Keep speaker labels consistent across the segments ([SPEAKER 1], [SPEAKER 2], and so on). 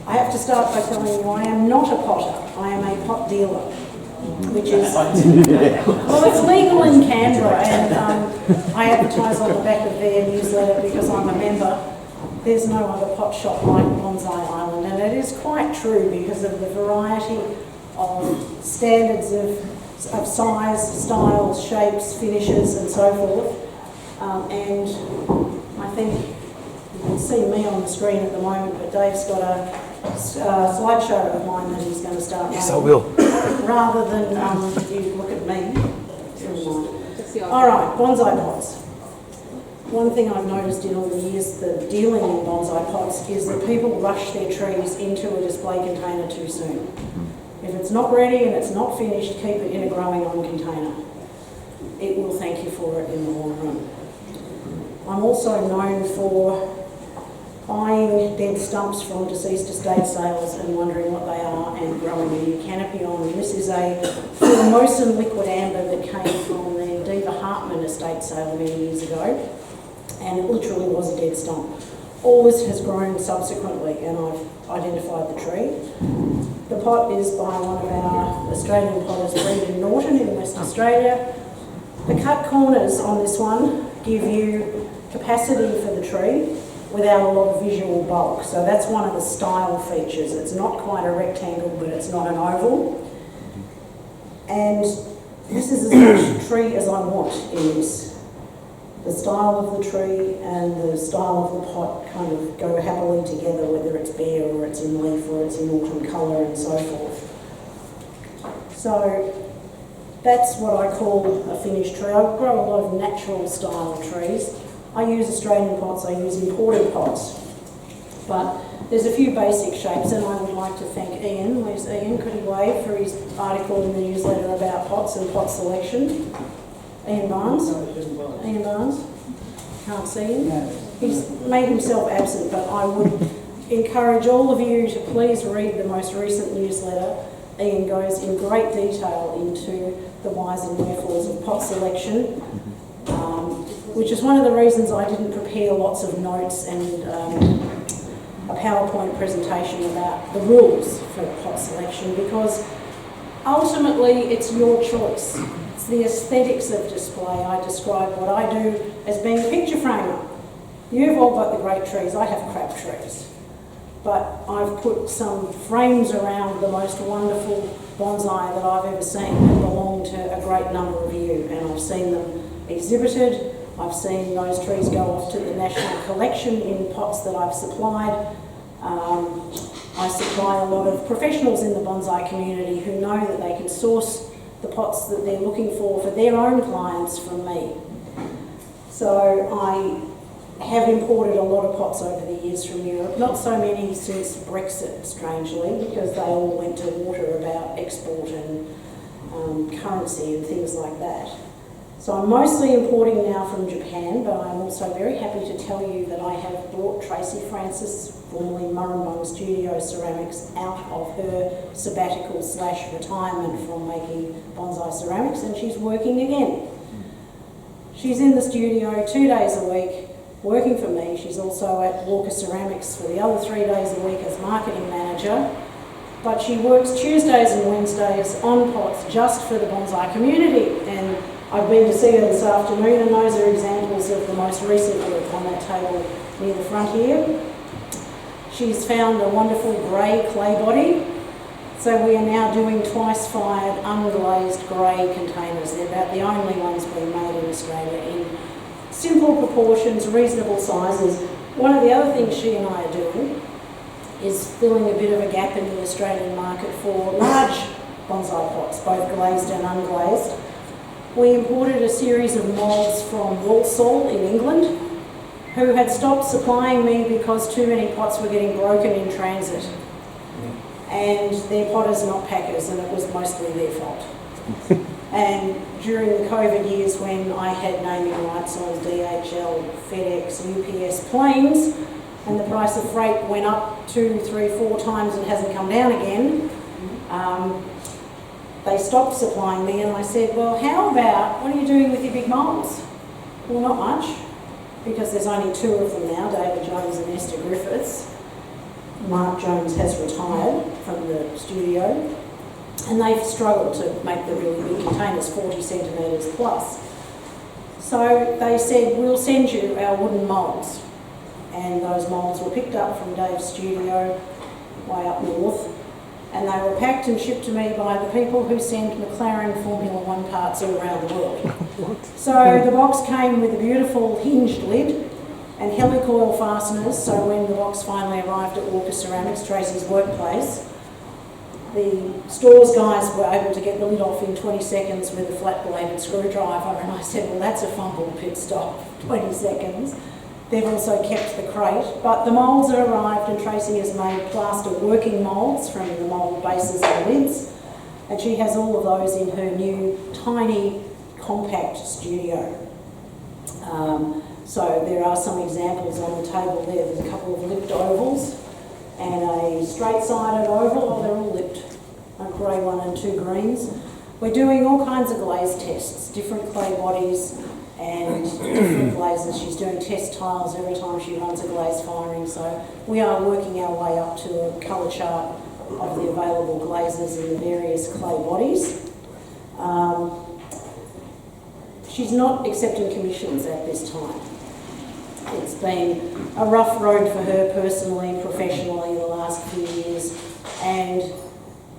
[SPEAKER 1] I have to start by telling you I am not a potter, I am a pot dealer, which is, well, it's legal in Canberra, and I advertise on the back of their newsletter because I'm a member. There's no other pot shop like Bonsai Island, and it is quite true because of the variety of standards of size, styles, shapes, finishes and so forth. And I think you can see me on the screen at the moment, but Dave's got a slideshow of mine that he's going to start.
[SPEAKER 2] Yes, I will.
[SPEAKER 1] Rather than you look at me. All right, bonsai pots. One thing I've noticed in all the years that dealing in bonsai pots is that people rush their trees into a display container too soon. If it's not ready and it's not finished, keep it in a growing on container. It will thank you for it in the long run. I'm also known for buying dead stumps from deceased estate sales and wondering what they are and growing a new canopy on them. This is a Formosan liquid amber that came from the Diva Hartman estate sale many years ago, and it literally was a dead stump. All this has grown subsequently, and I've identified the tree. The pot is by one of our Australian potters, Brendan Norton in West Australia. The cut corners on this one give you capacity for the tree without a lot of visual bulk. So that's one of the style features. It's not quite a rectangle, but it's not an oval. And this is as much tree as I want in this. The style of the tree and the style of the pot kind of go happily together, whether it's bare or it's in leaf or it's in autumn colour and so forth. So that's what I call a finished tree. I grow a lot of natural style trees. I use Australian pots, I use imported pots. But there's a few basic shapes, and I would like to thank Ian. Where's Ian? Could he wave for his article in the newsletter about pots and pot selection? Ian Barnes? Ian Barnes? Can't see him? He's made himself absent, but I would encourage all of you to please read the most recent newsletter. Ian goes in great detail into the whys and wherefores of pot selection, which is one of the reasons I didn't prepare lots of notes and a PowerPoint presentation about the rules for pot selection, because ultimately it's your choice. It's the aesthetics of display. I describe what I do as being a picture framer. You've all got the great trees, I have crap trees. But I've put some frames around the most wonderful bonsai that I've ever seen that belong to a great number of you, and I've seen them exhibited. I've seen those trees go off to the National Collection in pots that I've supplied. I supply a lot of professionals in the bonsai community who know that they can source the pots that they're looking for their own clients from me. So I have imported a lot of pots over the years from Europe, not so many since Brexit, strangely, because they all went to water about export and currency and things like that. So I'm mostly importing now from Japan, but I'm also very happy to tell you that I have brought Tracy Francis, formerly Murrumbung Studio Ceramics, out of her sabbatical/retirement from making bonsai ceramics, and she's working again. She's in the studio 2 days a week, working for me. She's also at Walker Ceramics for the other 3 days a week as marketing manager, but she works Tuesdays and Wednesdays on pots just for the bonsai community. And I've been to see her this afternoon, and those are examples of the most recent work on that table near the front here. She's found a wonderful grey clay body, so we are now doing twice-fired unglazed grey containers. They're about the only ones being made in Australia in simple proportions, reasonable sizes. One of the other things she and I are doing is filling a bit of a gap in the Australian market for large bonsai pots, both glazed and unglazed. We imported a series of moulds from Walsall in England, who had stopped supplying me because too many pots were getting broken in transit. And they're potters, not packers, and it was mostly their fault. And during the COVID years, when I had naming rights on DHL, FedEx, UPS planes, and the price of freight went up 2, 3, 4 times and hasn't come down again, they stopped supplying me, and I said, well, how about, what are you doing with your big moulds? Well, not much, because there's only 2 of them now, David Jones and Esther Griffiths. Mark Jones has retired from the studio, and they've struggled to make the really big containers, 40 centimetres plus. So they said, we'll send you our wooden moulds. And those moulds were picked up from Dave's studio way up north, and they were packed and shipped to me by the people who send McLaren Formula One parts all around the world. So the box came with a beautiful hinged lid and helicoil fasteners, so when the box finally arrived at Walker Ceramics, Tracy's workplace, the stores guys were able to get the lid off in 20 seconds with a flat-bladed screwdriver, and I said, well, that's a fumble pit stop, 20 seconds. They've also kept the crate, but the moulds have arrived, and Tracy has made plaster working moulds from the mould bases and lids, and she has all of those in her new tiny compact studio. So there are some examples on the table there. There's a couple of lipped ovals and a straight-sided oval. Oh, they're all lipped. A grey one and two greens. We're doing all kinds of glaze tests, different clay bodies and different glazes. She's doing test tiles every time she runs a glaze firing. So we are working our way up to a colour chart of the available glazes in the various clay bodies. She's not accepting commissions at this time. It's been a rough road for her personally, professionally, the last few years, and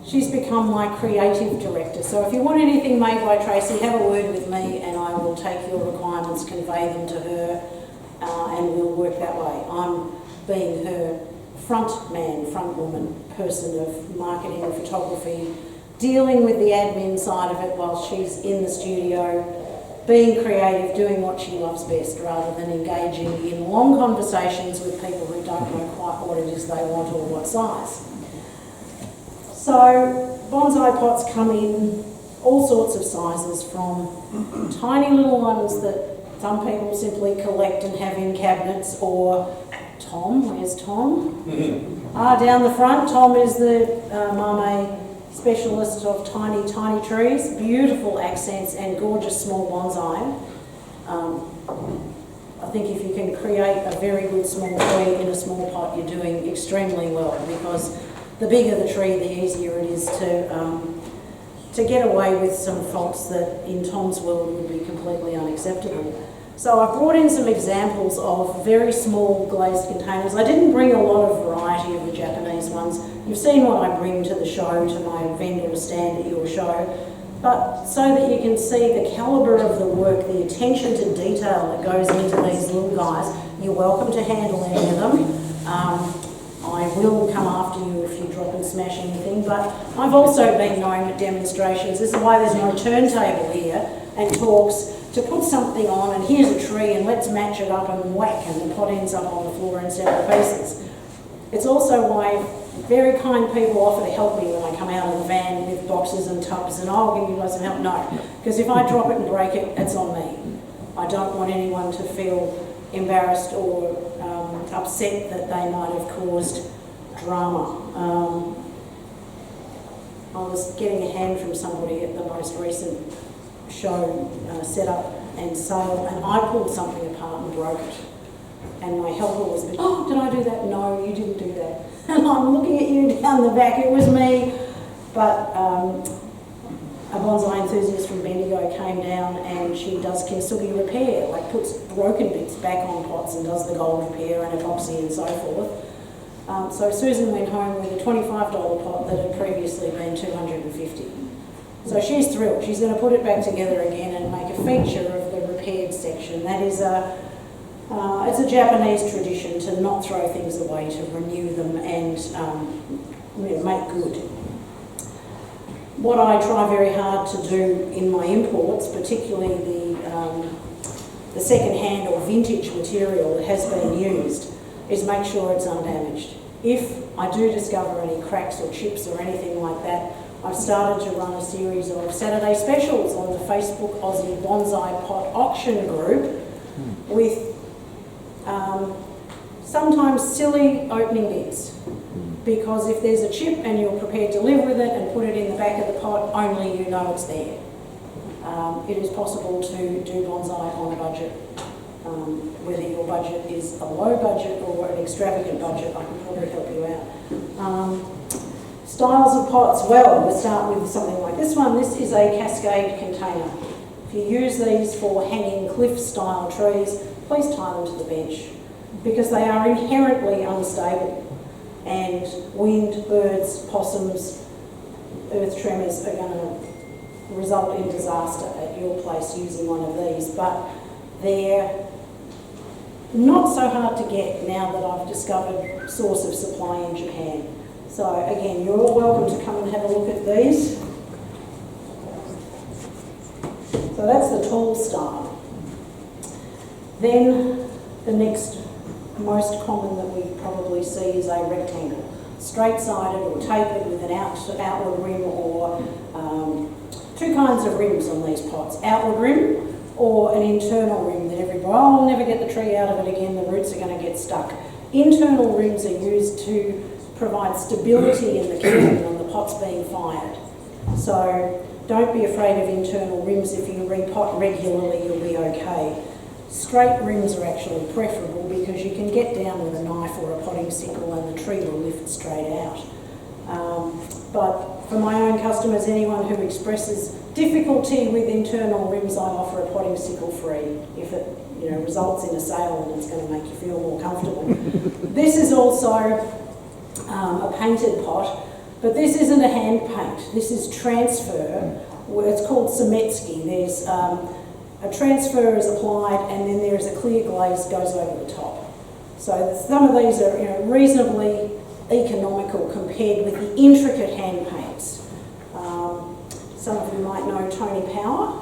[SPEAKER 1] she's become my creative director. So if you want anything made by Tracy, have a word with me and I will take your requirements, convey them to her, and we'll work that way. I'm being her front man, front woman, person of marketing and photography, dealing with the admin side of it while she's in the studio, being creative, doing what she loves best, rather than engaging in long conversations with people who don't know quite what it is they want or what size. So bonsai pots come in all sorts of sizes, from tiny little ones that some people simply collect and have in cabinets, or Tom, where's Tom? Down the front, Tom is the Mame specialist of tiny, tiny trees, beautiful accents and gorgeous small bonsai. I think if you can create a very good small tree in a small pot, you're doing extremely well, because the bigger the tree, the easier it is to get away with some faults that in Tom's world would be completely unacceptable. So I've brought in some examples of very small glazed containers. I didn't bring a lot of variety of the Japanese ones. You've seen what I bring to the show, to my vendor stand at your show, but so that you can see the calibre of the work, the attention to detail that goes into these little guys. You're welcome to handle any of them. I will come after you if you drop and smash anything, but I've also been known at demonstrations. This is why there's no turntable here, and talks, to put something on, and here's a tree and let's match it up and whack, and the pot ends up on the floor in several pieces. It's also why very kind people offer to help me when I come out of the van with boxes and tubs, and I'll give you guys some help. No, because if I drop it and break it, it's on me. I don't want anyone to feel embarrassed or upset that they might have caused drama. I was getting a hand from somebody at the most recent show, set up and sale, and I pulled something apart and broke it. And my helper was, oh, did I do that? No, you didn't do that. And I'm looking at you down the back, it was me. But a bonsai enthusiast from Bendigo came down, and she does kintsugi repair, like puts broken bits back on pots and does the gold repair and epoxy and so forth. So Susan went home with a $25 pot that had previously been $250. So she's thrilled. She's going to put it back together again and make a feature of the repaired section. That is it's a Japanese tradition to not throw things away, to renew them and make good. What I try very hard to do in my imports, particularly the second-hand or vintage material that has been used, is make sure it's undamaged. If I do discover any cracks or chips or anything like that, I've started to run a series of Saturday specials on the Facebook Aussie Bonsai Pot Auction group with sometimes silly opening bids. Because if there's a chip and you're prepared to live with it and put it in the back of the pot, only you know it's there. It is possible to do bonsai on a budget. Whether your budget is a low budget or an extravagant budget, I can probably help you out. Styles of pots, well, we'll start with something like this one. This is a cascade container. If you use these for hanging cliff style trees, please tie them to the bench because they are inherently unstable, and wind, birds, possums, earth tremors are going to result in disaster at your place using one of these. But they're not so hard to get now that I've discovered source of supply in Japan. So again, you're all welcome to come and have a look at these. So that's the tall style. Then the next most common that we probably see is a rectangle. Straight-sided or tapered with an outward rim, or two kinds of rims on these pots. Outward rim or an internal rim that everybody, I'll never get the tree out of it again, the roots are going to get stuck. Internal rims are used to provide stability in the kiln when the pot's being fired. So don't be afraid of internal rims. If you repot regularly, you'll be okay. Straight rims are actually preferable because you can get down with a knife or a potting sickle and the tree will lift straight out. But for my own customers, anyone who expresses difficulty with internal rims, I offer a potting sickle free if it results in a sale and it's going to make you feel more comfortable. This is also a painted pot, but this isn't a hand paint. This is transfer. It's called Semetsky. There's a transfer is applied and then there is a clear glaze goes over the top. So some of these are reasonably economical compared with the intricate hand paints. Some of you might know Tony Power,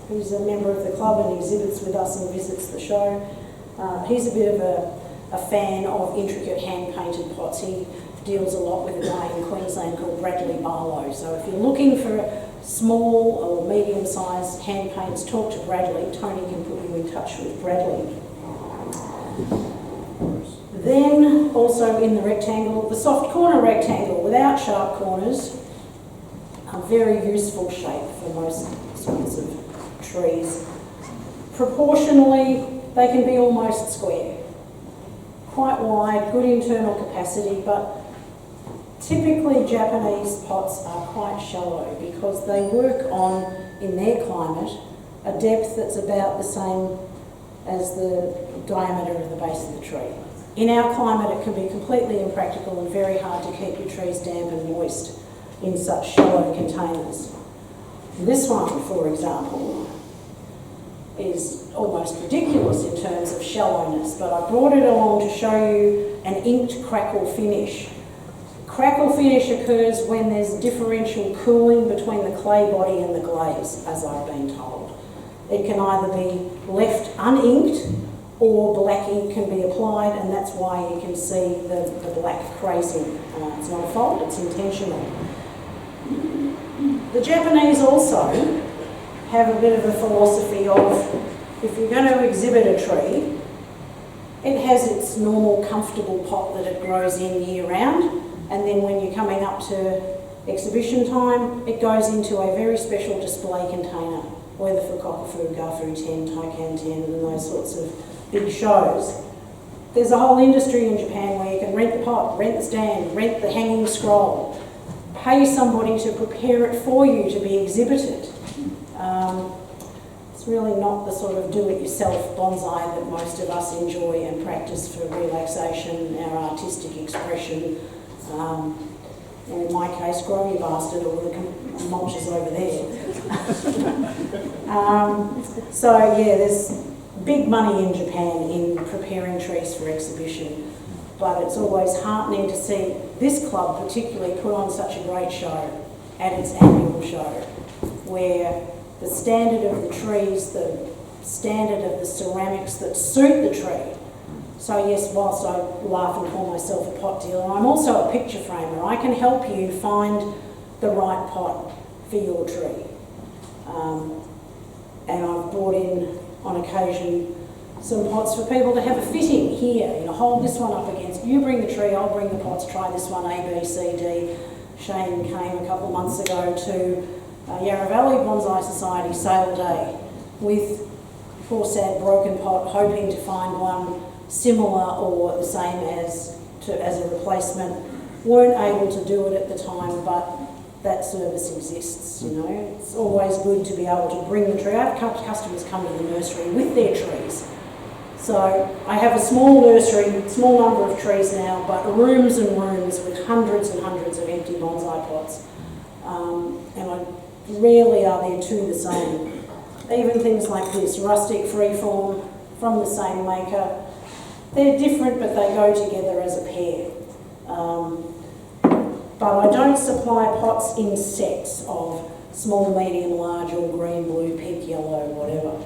[SPEAKER 1] who's a member of the club and exhibits with us and visits the show. He's a bit of a fan of intricate hand-painted pots. He deals a lot with a guy in Queensland called Bradley Barlow. So if you're looking for small or medium-sized hand paints, talk to Bradley. Tony can put you in touch with Bradley. Then also in the rectangle, the soft corner rectangle without sharp corners, a very useful shape for most sorts of trees. Proportionally, they can be almost square. Quite wide, good internal capacity, but typically Japanese pots are quite shallow because they work on, in their climate, a depth that's about the same as the diameter of the base of the tree. In our climate, it can be completely impractical and very hard to keep your trees damp and moist in such shallow containers. This one, for example, is almost ridiculous in terms of shallowness, but I brought it along to show you an inked crackle finish. Crackle finish occurs when there's differential cooling between the clay body and the glaze, as I've been told. It can either be left uninked or black ink can be applied, and that's why you can see the black crazing. It's not a fault, it's intentional. The Japanese also have a bit of a philosophy of, if you're going to exhibit a tree, it has its normal comfortable pot that it grows in year round, and then when you're coming up to exhibition time, it goes into a very special display container, whether for Kokofu, Gafu 10, Taikan 10 and those sorts of big shows. There's a whole industry in Japan where you can rent the pot, rent the stand, rent the hanging scroll, pay somebody to prepare it for you to be exhibited. It's really not the sort of do-it-yourself bonsai that most of us enjoy and practice for relaxation, our artistic expression. And in my case, grow you bastard, or the mulch is over there. So yeah, there's big money in Japan in preparing trees for exhibition, but it's always heartening to see this club particularly put on such a great show at its annual show, where the standard of the trees, the standard of the ceramics that suit the tree. So yes, whilst I laugh and call myself a pot dealer, I'm also a picture framer. I can help you find the right pot for your tree. And I've brought in, on occasion, some pots for people to have a fitting here. Hold this one up against, you bring the tree, I'll bring the pots, try this one, A, B, C, D. Shane came a couple of months ago to Yarra Valley Bonsai Society sale day with poor sad broken pot, hoping to find one similar or the same as a replacement. Weren't able to do it at the time, but that service exists, you know. It's always good to be able to bring the tree. I have customers come to the nursery with their trees. So I have a small nursery, small number of trees now, but rooms and rooms with hundreds and hundreds of empty bonsai pots. And I rarely are there two the same. Even things like this, rustic freeform from the same maker. They're different, but they go together as a pair. But I don't supply pots in sets of small, medium, large, or green, blue, pink, yellow, whatever.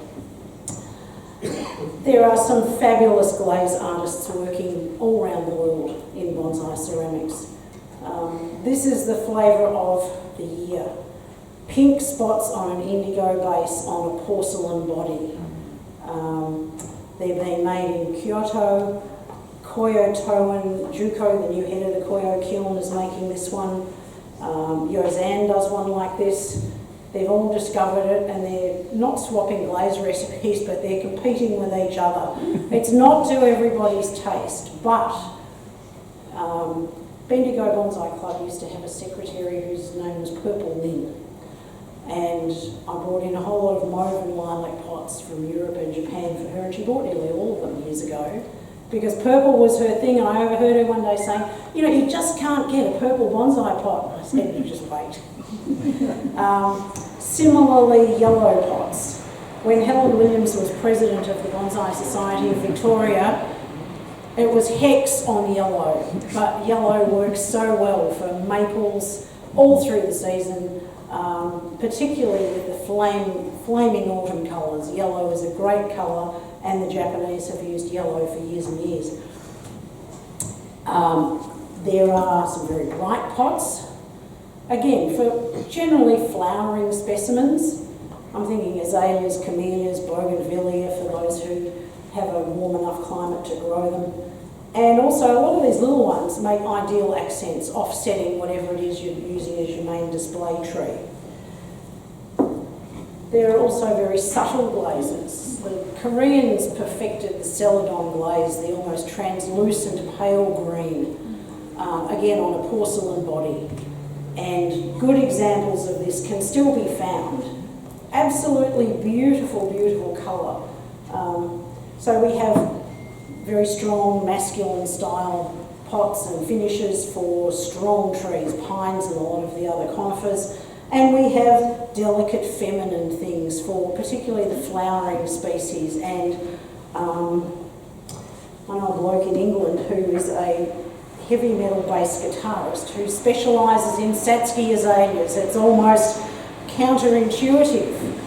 [SPEAKER 1] There are some fabulous glaze artists working all around the world in bonsai ceramics. This is the flavour of the year. Pink spots on an indigo base on a porcelain body. They're being made in Kyoto. Koyo Toan Juko, the new head of the Koyo kiln, is making this one. Yozan does one like this. They've all discovered it, and they're not swapping glaze recipes, but they're competing with each other. It's not to everybody's taste, but Bendigo Bonsai Club used to have a secretary whose name was Purple Lynn, and I brought in a whole lot of mauve and lilac pots from Europe and Japan for her, and she bought nearly all of them years ago, because purple was her thing. And I overheard her one day saying, you know, you just can't get a purple bonsai pot. I said, you just wait. Similarly, yellow pots. When Helen Williams was president of the Bonsai Society of Victoria, it was hex on yellow, but yellow works so well for maples all through the season, particularly with the flaming autumn colours. Yellow is a great colour, and the Japanese have used yellow for years and years. There are some very bright pots. Again, for generally flowering specimens, I'm thinking azaleas, camellias, bougainvillea for those who have a warm enough climate to grow them. And also a lot of these little ones make ideal accents, offsetting whatever it is you're using as your main display tree. There are also very subtle glazes. The Koreans perfected the celadon glaze, the almost translucent pale green, again on a porcelain body. And good examples of this can still be found. Absolutely beautiful, beautiful colour. So we have very strong masculine style pots and finishes for strong trees, pines and a lot of the other conifers. And we have delicate feminine things for particularly the flowering species. And one old bloke in England who is a heavy metal bass guitarist who specialises in Satsuki azaleas. It's almost counterintuitive,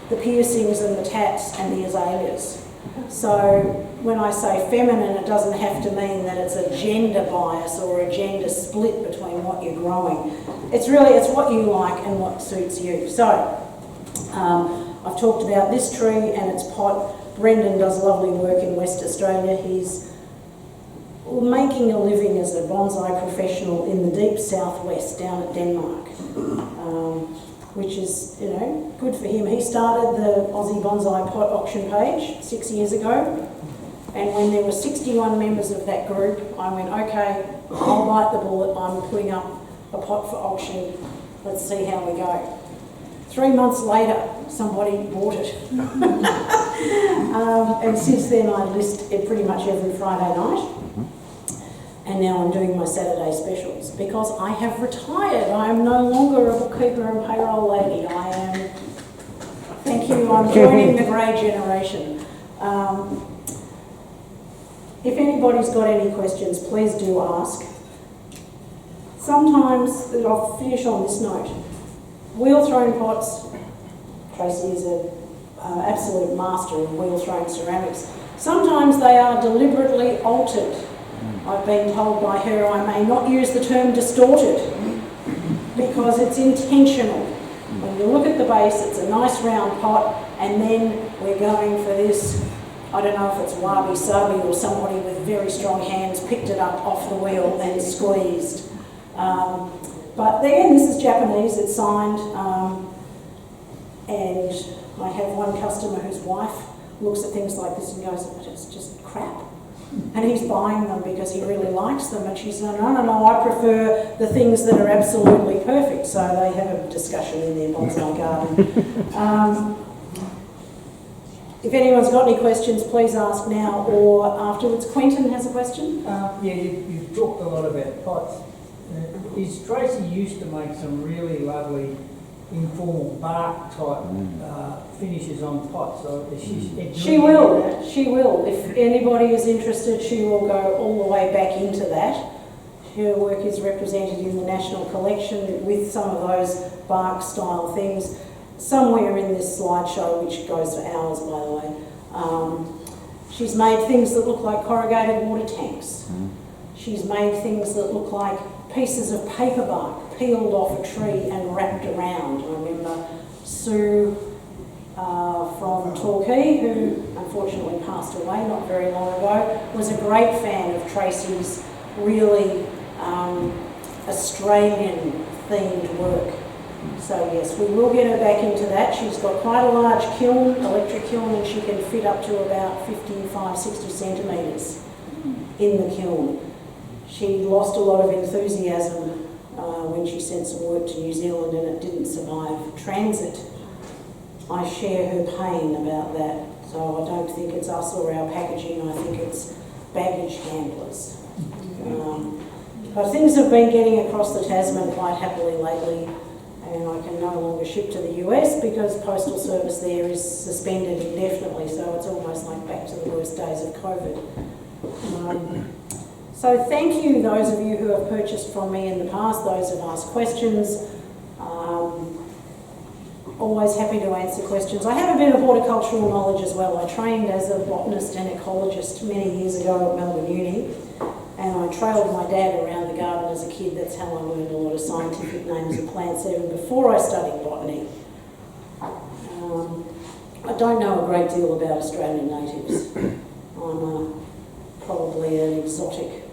[SPEAKER 1] the piercings and the tats and the azaleas. So when I say feminine, it doesn't have to mean that it's a gender bias or a gender split between what you're growing. It's what you like and what suits you. So I've talked about this tree and its pot. Brendan does lovely work in West Australia. He's making a living as a bonsai professional in the deep southwest down at Denmark, which is, you know, good for him. He started the Aussie Bonsai Pot auction page 6 years ago, and when there were 61 members of that group, I went, okay, I'll bite the bullet. I'm putting up a pot for auction. Let's see how we go. 3 months later, somebody bought it. And since then I list it pretty much every Friday night. And now I'm doing my Saturday specials because I have retired. I am no longer a bookkeeper and payroll lady. I am, thank you, I'm joining the grey generation. If anybody's got any questions, please do ask. Sometimes, I'll finish on this note, wheel-thrown pots, Tracy is an absolute master of wheel-thrown ceramics. Sometimes they are deliberately altered. I've been told by her I may not use the term distorted because it's intentional. When you look at the base, it's a nice round pot, and then we're going for this, I don't know if it's wabi-sabi or somebody with very strong hands picked it up off the wheel and squeezed. But again, this is Japanese, it's signed. And I have one customer whose wife looks at things like this and goes, "But it's just crap." And he's buying them because he really likes them. And she's saying, no, I prefer the things that are absolutely perfect. So they have a discussion in their bonsai garden. If anyone's got any questions, please ask now or afterwards. Quentin has a question.
[SPEAKER 2] Yeah, you've talked a lot about pots. Is Tracy used to make some really lovely informal bark type finishes on pots? So
[SPEAKER 1] she will. If anybody is interested, she will go all the way back into that. Her work is represented in the National Collection with some of those bark style things. Somewhere in this slideshow, which goes for hours, by the way, she's made things that look like corrugated water tanks. She's made things that look like pieces of paper bark peeled off a tree and wrapped around. I remember Sue from Torquay, who unfortunately passed away not very long ago, was a great fan of Tracy's really Australian-themed work. So yes, we will get her back into that. She's got quite a large kiln, electric kiln, and she can fit up to about 55, 60 centimetres in the kiln. She lost a lot of enthusiasm when she sent some work to New Zealand and it didn't survive transit. I share her pain about that. So I don't think it's us or our packaging, I think it's baggage handlers. But things have been getting across the Tasman quite happily lately. And I can no longer ship to the US because postal service there is suspended indefinitely, so it's almost like back to the worst days of COVID. So thank you, those of you who have purchased from me in the past, those who have asked questions. Always happy to answer questions. I have a bit of horticultural knowledge as well. I trained as a botanist and ecologist many years ago at Melbourne Uni. And I trailed my dad around the garden as a kid. That's how I learned a lot of scientific names of plants even before I studied botany. I don't know a great deal about Australian natives. I'm probably an exotic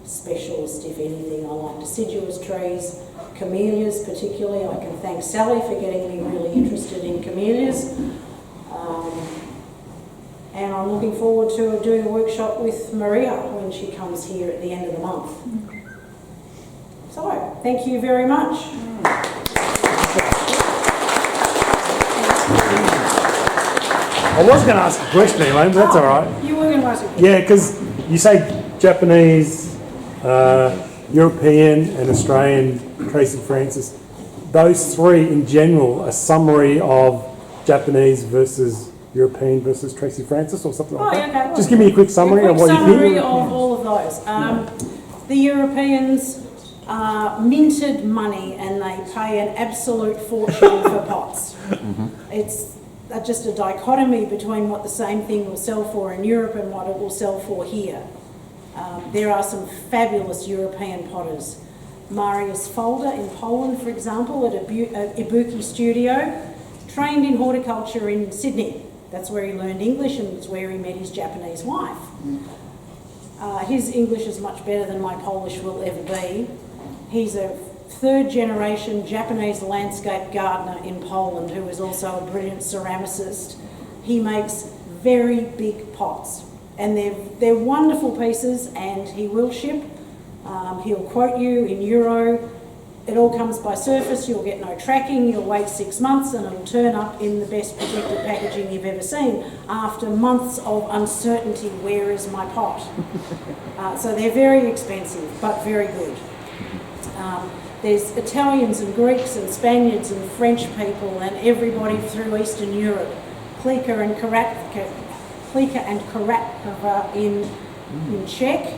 [SPEAKER 1] specialist, if anything. I like deciduous trees, camellias particularly. I can thank Sally for getting me really interested in camellias. And I'm looking forward to doing a workshop with Maria when she comes here at the end of the month. So, thank you very much.
[SPEAKER 3] I was going to ask a question, Elaine, but that's all right.
[SPEAKER 1] You were going to ask a question?
[SPEAKER 3] Yeah, because you say Japanese, European and Australian Tracy Francis. Those three in general, a summary of Japanese versus European versus Tracy Francis or something like that?
[SPEAKER 1] Okay.
[SPEAKER 3] Just give me a quick summary of what you think.
[SPEAKER 1] Summary of all of those. The Europeans minted money and they pay an absolute fortune for pots. It's just a dichotomy between what the same thing will sell for in Europe and what it will sell for here. There are some fabulous European potters. Marius Folder in Poland, for example, at Ibuki Studio, trained in horticulture in Sydney. That's where he learned English and it's where he met his Japanese wife. His English is much better than my Polish will ever be. He's a third generation Japanese landscape gardener in Poland who is also a brilliant ceramicist. He makes very big pots and they're wonderful pieces and he will ship. He'll quote you in euro. It all comes by surface, you'll get no tracking, you'll wait 6 months and it'll turn up in the best protected packaging you've ever seen after months of uncertainty, where is my pot? So they're very expensive, but very good. There's Italians and Greeks and Spaniards and French people and everybody through Eastern Europe. Klika and Karatova in Czech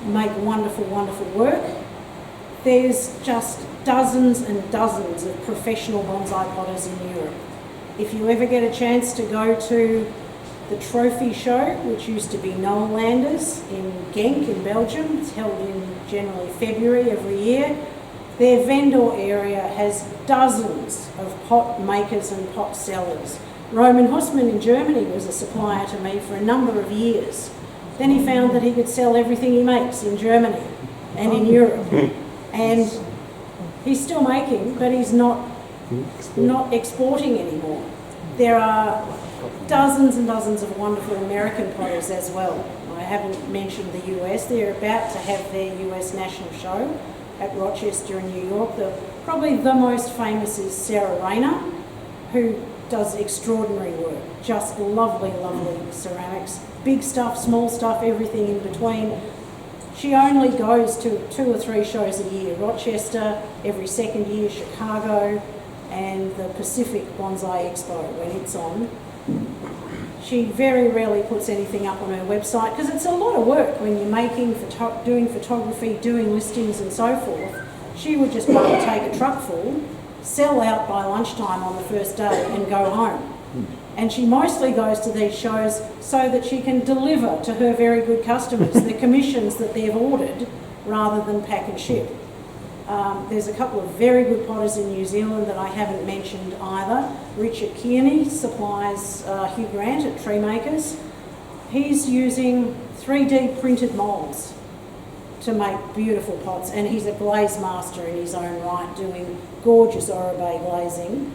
[SPEAKER 1] make wonderful, wonderful work. There's just dozens and dozens of professional bonsai potters in Europe. If you ever get a chance to go to the trophy show, which used to be Nolanders in Genk in Belgium, it's held in generally February every year, their vendor area has dozens of pot makers and pot sellers. Roman Hussmann in Germany was a supplier to me for a number of years. Then he found that he could sell everything he makes in Germany and in Europe. And he's still making, but he's not not exporting anymore. There are dozens and dozens of wonderful American potters as well. I haven't mentioned the US. They're about to have their US national show at Rochester in New York. Probably the most famous is Sarah Rayner, who does extraordinary work. Just lovely, lovely ceramics. Big stuff, small stuff, everything in between. She only goes to 2 or 3 shows a year. Rochester every second year, Chicago, and the Pacific Bonsai Expo when it's on. She very rarely puts anything up on her website because it's a lot of work when you're making, doing photography, doing listings and so forth. She would just rather take a truck full, sell out by lunchtime on the first day and go home. And she mostly goes to these shows so that she can deliver to her very good customers the commissions that they've ordered rather than pack and ship. There's a couple of very good potters in New Zealand that I haven't mentioned either. Richard Kearney supplies Hugh Grant at Tree Makers. He's using 3D printed moulds to make beautiful pots, and he's a glaze master in his own right, doing gorgeous Oribe glazing.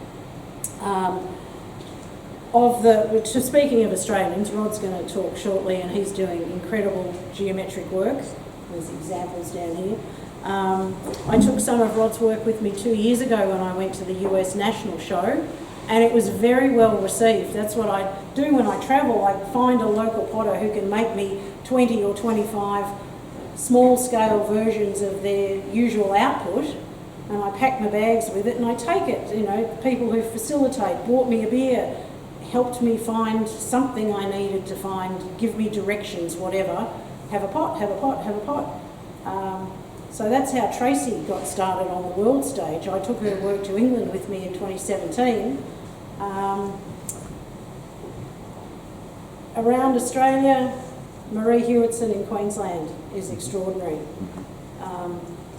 [SPEAKER 1] Speaking of Australians, Rod's going to talk shortly, and he's doing incredible geometric work. There's examples down here. I took some of Rod's work with me 2 years ago when I went to the US National Show, and it was very well received. That's what I do when I travel. I find a local potter who can make me 20 or 25 small-scale versions of their usual output, and I pack my bags with it and I take it. You know, people who facilitate, bought me a beer, helped me find something I needed to find, give me directions, whatever. Have a pot, have a pot, have a pot. So that's how Tracy got started on the world stage. I took her work to England with me in 2017. Around Australia, Marie Hewitson in Queensland is extraordinary.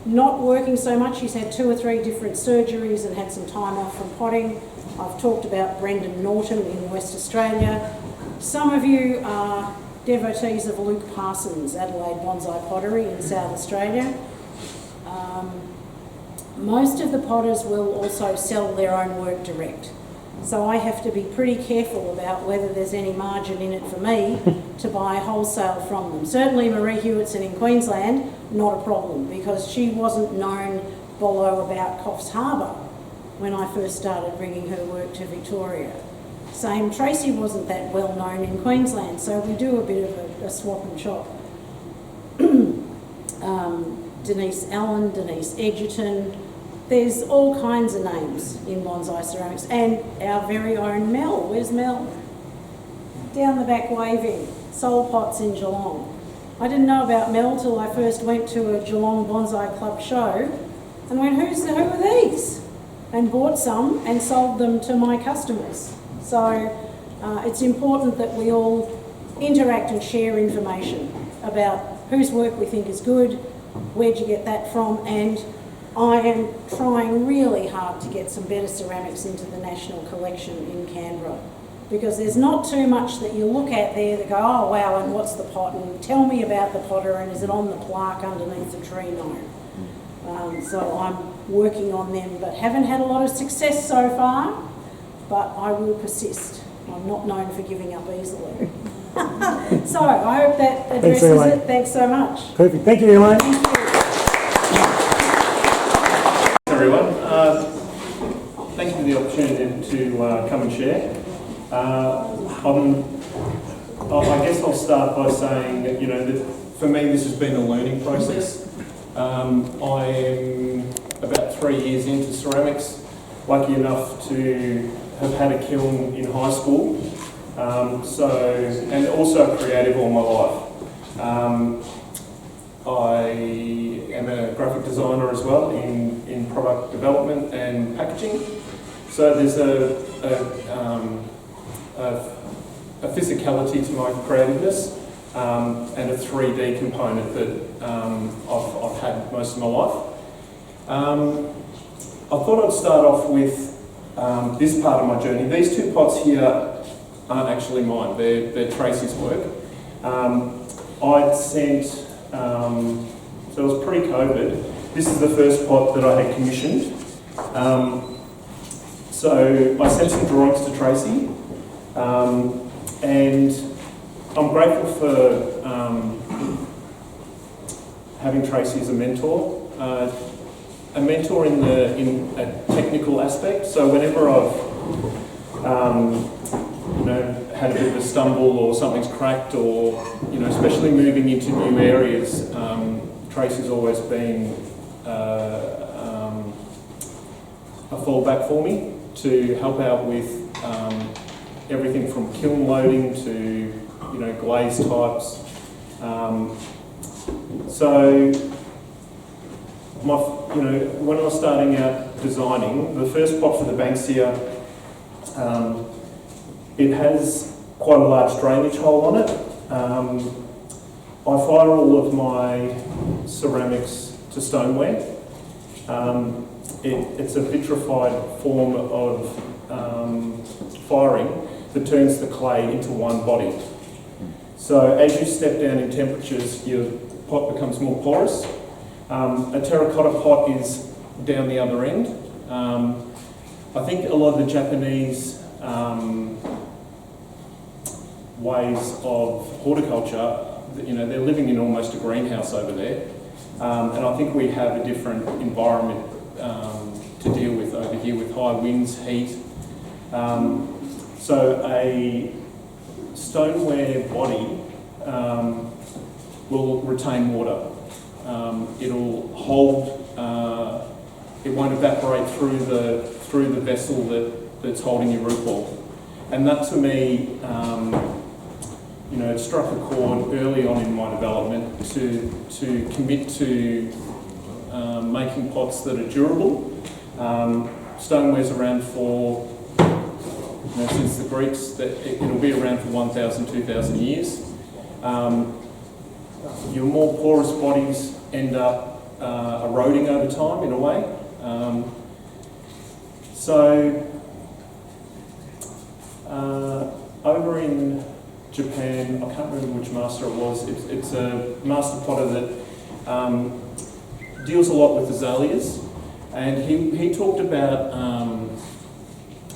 [SPEAKER 1] Not working so much, she's had 2 or 3 different surgeries and had some time off from potting. I've talked about Brendan Norton in West Australia. Some of you are devotees of Luke Parsons, Adelaide Bonsai Pottery in South Australia. Most of the potters will also sell their own work direct. So I have to be pretty careful about whether there's any margin in it for me to buy wholesale from them. Certainly Marie Hewitson in Queensland, not a problem, because she wasn't known below about Coffs Harbour when I first started bringing her work to Victoria. Same, Tracy wasn't that well known in Queensland, so we do a bit of a swap and chop. Denise Allen, Denise Edgerton, there's all kinds of names in bonsai ceramics, and our very own Mel. Where's Mel? Down the back waving, Soul Pots in Geelong. I didn't know about Mel till I first went to a Geelong Bonsai Club show and went, who are these? And bought some and sold them to my customers. So it's important that we all interact and share information about whose work we think is good, where'd you get that from, and I am trying really hard to get some better ceramics into the National Collection in Canberra, because there's not too much that you look at there that go, oh wow, and what's the pot, and tell me about the potter, and is it on the plaque underneath the tree? No. So I'm working on them, but haven't had a lot of success so far, but I will persist. I'm not known for giving up easily. So I hope that addresses it. Thanks so much.
[SPEAKER 3] Perfect. Thank you, Elaine.
[SPEAKER 1] Thank you.
[SPEAKER 4] Everyone, thank you for the opportunity to come and share. I guess I'll start by saying that, that for me this has been a learning process. I am about 3 years into ceramics, lucky enough to have had a kiln in high school, and also creative all my life. I am a graphic designer as well in product development and packaging. So there's a physicality to my creativeness and a 3D component that I've had most of my life. I thought I'd start off with this part of my journey. These 2 pots here aren't actually mine, they're Tracy's work. I'd sent, so it was pre-COVID, this is the first pot that I had commissioned. So I sent some drawings to Tracy, and I'm grateful for having Tracy as a mentor. A mentor in a technical aspect. So whenever I've had a bit of a stumble or something's cracked, or especially moving into new areas, Tracy's always been a fallback for me to help out with everything from kiln loading to glaze types. So when I was starting out designing, the first pot for the Banksia, it has quite a large drainage hole on it. I fire all of my ceramics to stoneware. It's a vitrified form of firing that turns the clay into one body. So as you step down in temperatures, your pot becomes more porous. A terracotta pot is down the other end. I think a lot of the Japanese ways of horticulture, they're living in almost a greenhouse over there. And I think we have a different environment to deal with over here with high winds, heat. So a stoneware body will retain water. It'll hold. It won't evaporate through the vessel that's holding your root ball. And that to me, it struck a chord early on in my development to commit to making pots that are durable. Stoneware's around for, since the Greeks, that it'll be around for 1,000, 2,000 years. Your more porous bodies end up eroding over time in a way. Over in Japan, I can't remember which master it was, it's a master potter that deals a lot with azaleas, and he talked about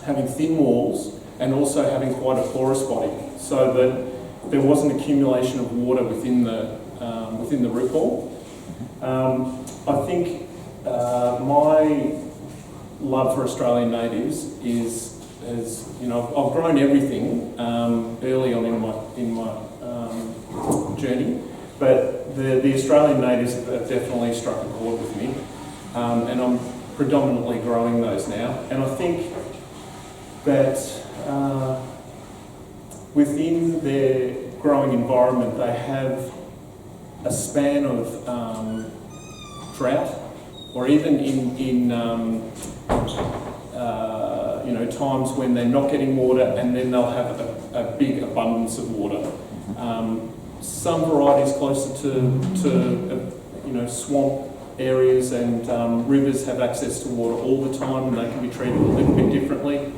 [SPEAKER 4] having thin walls and also having quite a porous body, so that there was an accumulation of water within the root ball. I think my love for Australian natives is I've grown everything early on in my journey, but the Australian natives have definitely struck a chord with me, and I'm predominantly growing those now. And I think that within their growing environment, they have a span of drought, or even in times when they're not getting water, and then they'll have a big abundance of water. Some varieties closer to swamp areas and rivers have access to water all the time, and they can be treated a little bit differently.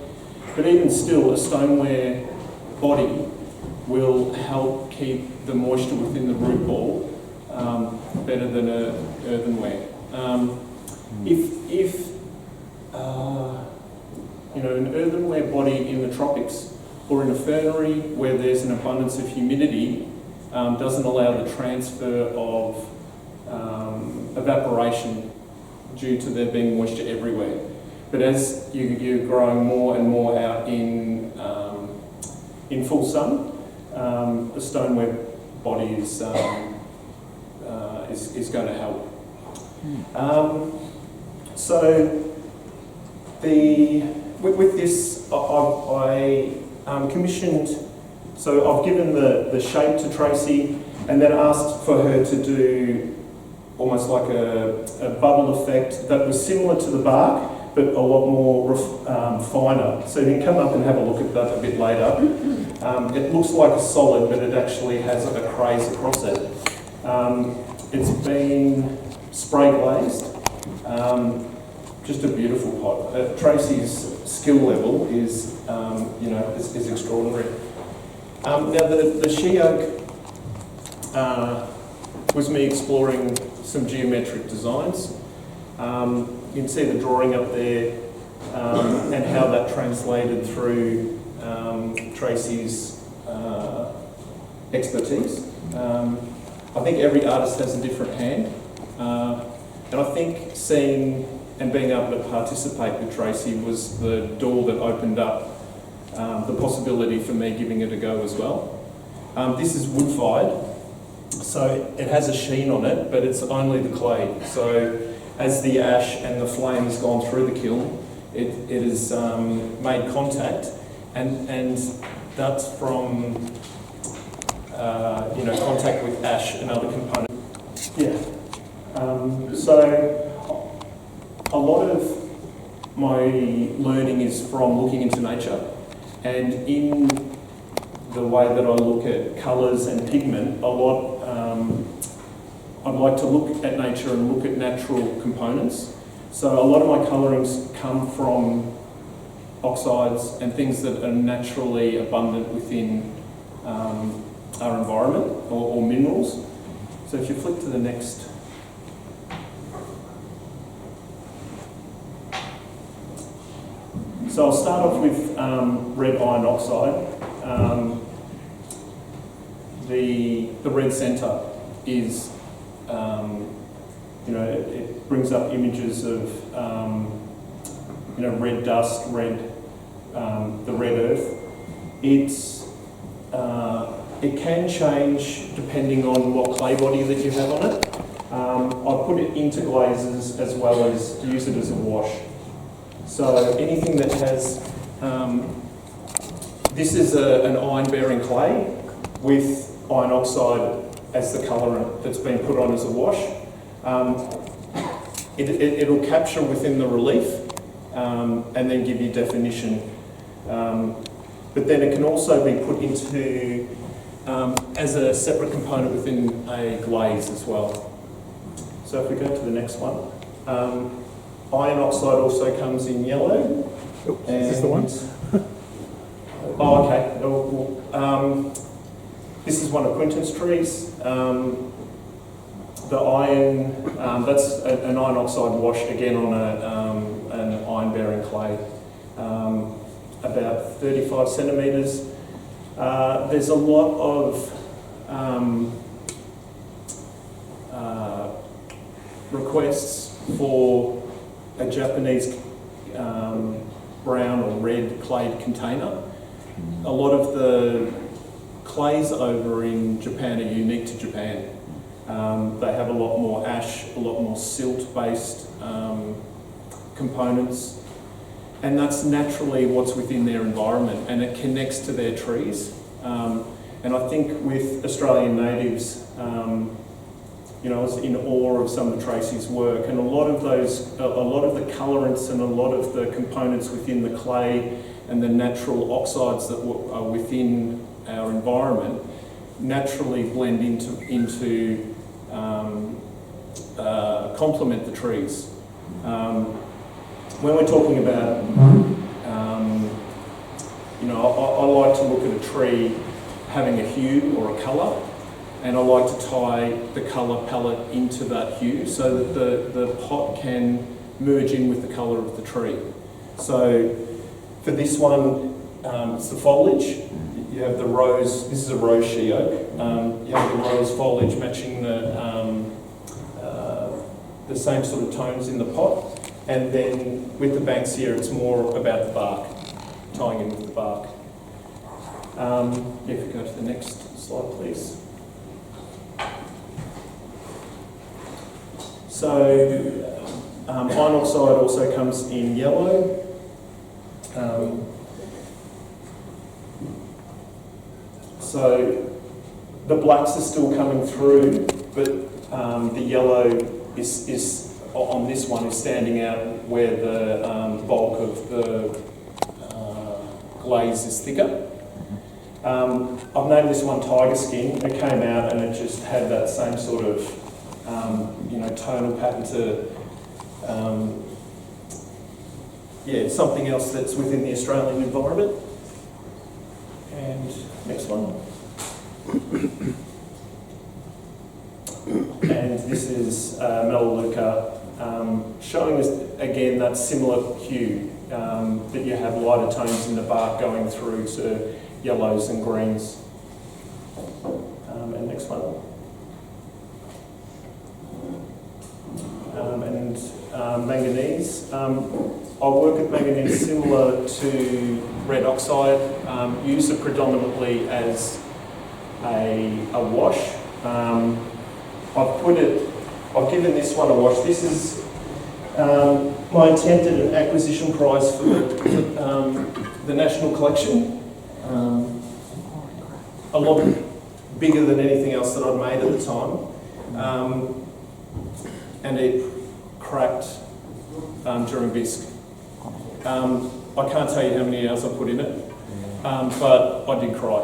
[SPEAKER 4] But even still, a stoneware body will help keep the moisture within the root ball better than an earthenware. If an earthenware body in the tropics or in a fernery where there's an abundance of humidity doesn't allow the transfer of evaporation due to there being moisture everywhere. But as you're growing more and more out in full sun, the stoneware body is going to help. With this, I commissioned. So I've given the shape to Tracy, and then asked for her to do almost like a bubble effect that was similar to the bark, but a lot more finer. So you can come up and have a look at that a bit later. It looks like a solid, but it actually has a craze across it. It's been spray glazed. Just a beautiful pot. Tracy's skill level is extraordinary. Now the she oak was me exploring some geometric designs. You can see the drawing up there. and how that translated through Tracy's expertise. I think every artist has a different hand, and I think seeing and being able to participate with Tracy was the door that opened up the possibility for me giving it a go as well. This is wood-fired, so it has a sheen on it, but it's only the clay. So as the ash and the flame has gone through the kiln, it has made contact, and that's from contact with ash and other components. Yeah. So a lot of my learning is from looking into nature, and in the way that I look at colours and pigment, I'd like to look at nature and look at natural components. So a lot of my colourings come from oxides and things that are naturally abundant within our environment or minerals. So if you flick to the next. So I'll start off with red iron oxide. The red centre is, it brings up images of, red dust, the red earth. It can change depending on what clay body that you have on it. I put it into glazes as well as use it as a wash. So anything that has, this is an iron-bearing clay with iron oxide as the colorant that's been put on as a wash. It'll capture within the relief and then give you definition. But then it can also be put into as a separate component within a glaze as well. So if we go to the next one. Iron oxide also comes in yellow.
[SPEAKER 3] Is this the one?
[SPEAKER 4] Oh, okay. This is one of Quinton's trees. The iron, that's an iron oxide wash again on an iron-bearing clay, about 35 centimetres. There's a lot of requests for a Japanese brown or red clayed container. A lot of the clays over in Japan are unique to Japan. They have a lot more ash, a lot more silt-based components, and that's naturally what's within their environment, and it connects to their trees. And I think with Australian natives, I was in awe of some of Tracy's work, and a lot of the colorants and a lot of the components within the clay and the natural oxides that are within our environment naturally blend into complement the trees. When we're talking about, I like to look at a tree having a hue or a colour, and I like to tie the colour palette into that hue so that the pot can merge in with the colour of the tree. So for this one, it's the foliage. You have the rose, this is a rose she oak. You have the rose foliage matching the same sort of tones in the pot. And then with the Banksia, it's more about the bark, tying in with the bark. If you go to the next slide, please. So iron oxide also comes in yellow. So the blacks are still coming through, but the yellow is on this one is standing out where the bulk of the glaze is thicker. I've named this one Tiger Skin. It came out and it just had that same sort of tonal pattern to something else that's within the Australian environment. And next one. And this is Melaleuca showing us again that similar hue, that you have lighter tones in the bark going through to yellows and greens. And next one. Manganese. I work with manganese similar to red oxide. Use it predominantly as a wash. I've given this one a wash. This is my attempted acquisition price for the National Collection. A lot bigger than anything else that I'd made at the time. And it cracked during bisque. I can't tell you how many hours I put in it, but I did cry.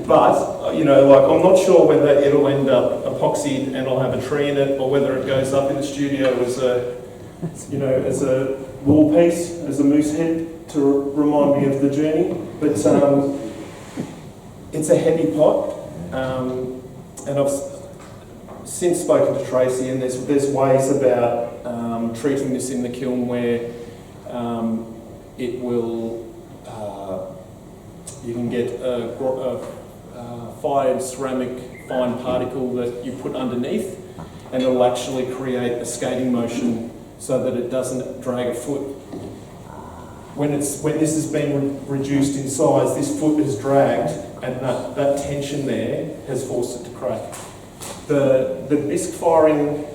[SPEAKER 4] But, you know, like, I'm not sure whether it'll end up epoxied and I'll have a tree in it, or whether it goes up in the studio as a, you know, as a wall piece, as a moose head to remind me of the journey. But it's a heavy pot, and I've since spoken to Tracy, and there's ways about treating this in the kiln where it will, you can get a fired ceramic fine particle that you put underneath, and it'll actually create a skating motion so that it doesn't drag a foot. When this has been reduced in size, this foot is dragged, and that tension there has forced it to crack. The bisque firing,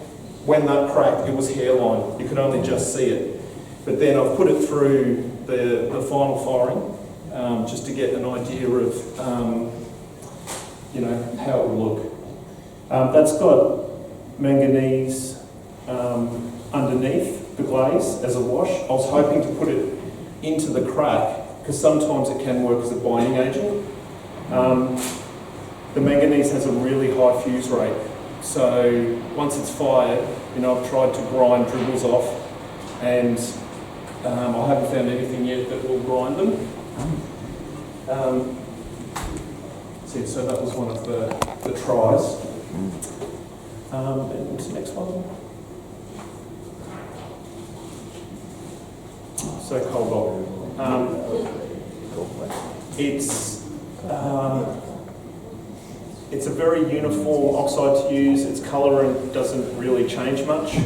[SPEAKER 4] when that cracked, it was hairline. You could only just see it. But then I've put it through the final firing, just to get an idea of, you know, how it will look. That's got manganese underneath the glaze as a wash. I was hoping to put it into the crack, because sometimes it can work as a binding agent. The manganese has a really high fuse rate, so once it's fired, you know, I've tried to grind dribbles off, and I haven't found anything yet that will grind them. So that was one of the tries. And what's the next one? So cobalt. It's a very uniform oxide to use. Its colour doesn't really change much,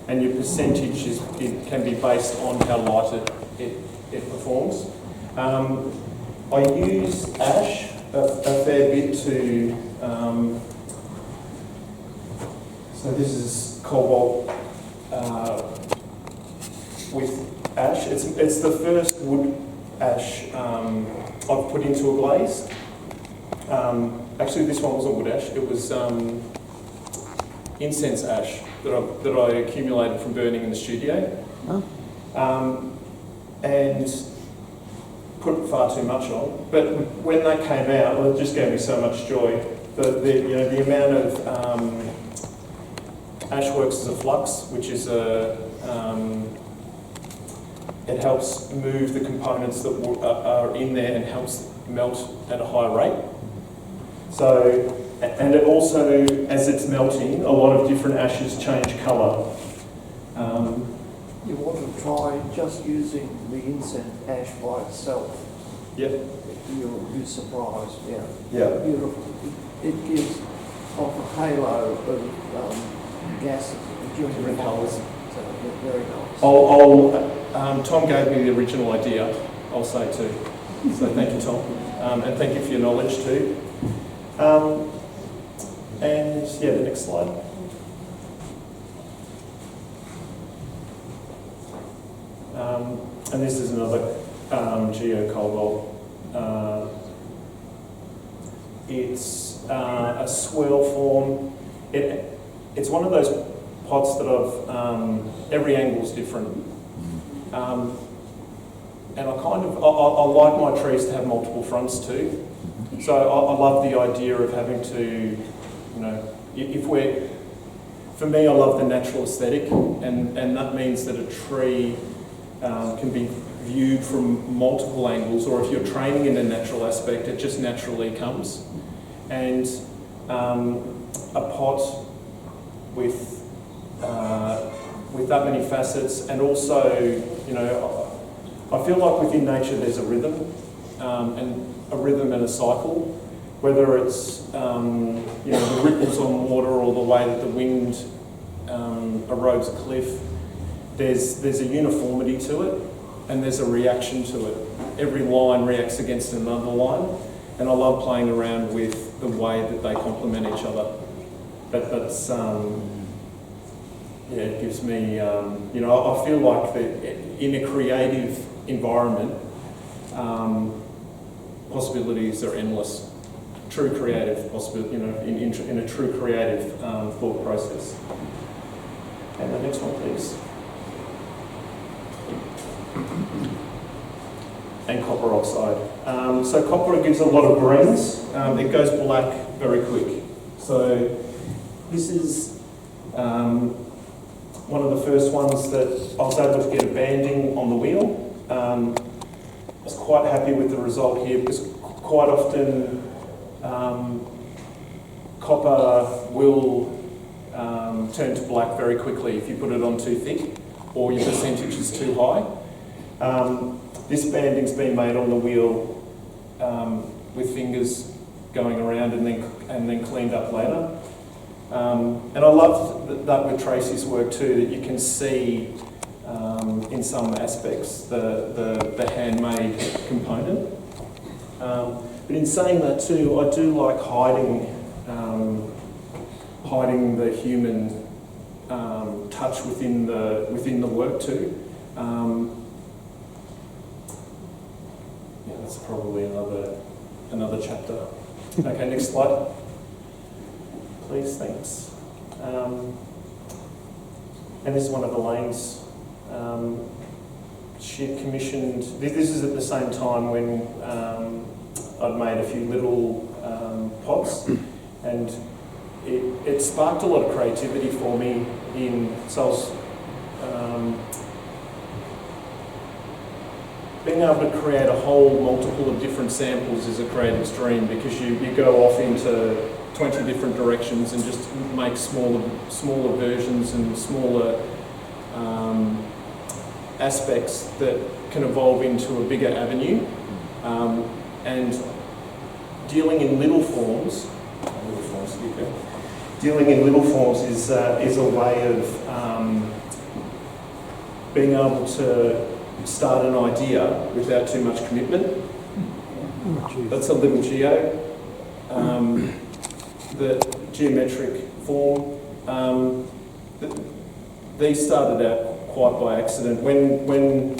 [SPEAKER 4] and your percentage it can be based on how light it performs. I use ash a fair bit to. So this is cobalt with ash. It's the first wood ash I've put into a glaze. Actually, this one wasn't wood ash. It was incense ash that I accumulated from burning in the studio, and put far too much on. But when that came out, well, it just gave me so much joy. The amount of ash works as a flux, which is it helps move the components that are in there and helps melt at a higher rate. So, and it also, as it's melting, a lot of different ashes change colour.
[SPEAKER 5] You want to try just using the incense ash by itself.
[SPEAKER 4] Yep.
[SPEAKER 5] You'll be surprised, yeah.
[SPEAKER 4] Yeah.
[SPEAKER 5] Beautiful. It gives off a halo of gases during
[SPEAKER 4] Different
[SPEAKER 5] the
[SPEAKER 4] colours.
[SPEAKER 5] So they're very nice.
[SPEAKER 4] Tom gave me the original idea, I'll say too. So thank you, Tom. And thank you for your knowledge too. And yeah, the next slide. And this is another geocobalt. It's a swirl form. It's one of those pots that I've, every angle's different. And I like my trees to have multiple fronts too. So I love the idea of having to, you know, for me, I love the natural aesthetic, and that means that a tree can be viewed from multiple angles, or if you're training in a natural aspect, it just naturally comes. And a pot with with that many facets, and also, you know, I feel like within nature there's a rhythm, and a cycle, whether it's you know, the ripples on water or the way that the wind erodes a cliff. There's a uniformity to it, and there's a reaction to it. Every line reacts against another line, and I love playing around with the way that they complement each other. That's yeah, it gives me, you know, I feel like that in a creative environment, possibilities are endless. True creative possibility, you know, in a true creative thought process. And the next one, please. And copper oxide. So copper gives a lot of greens. It goes black very quick. So this is one of the first ones that I was able to get a banding on the wheel. I was quite happy with the result here because quite often copper will turn to black very quickly if you put it on too thick or your percentage is too high. This banding's been made on the wheel with fingers going around and then cleaned up later. And I love that with Tracy's work too, that you can see in some aspects the handmade component. But in saying that too, I do like hiding the human touch within the work too. Yeah, that's probably another chapter. Okay, next slide. Please, thanks. And this is one of Elaine's. She commissioned, this is at the same time when I'd made a few little pots, and it sparked a lot of creativity for me so I was being able to create a whole multiple of different samples is a creative dream, because you go off into 20 different directions and just make smaller versions and smaller aspects that can evolve into a bigger avenue. And dealing in little forms is a way of being able to start an idea without too much commitment. That's a little geo. The geometric form. These started out quite by accident. When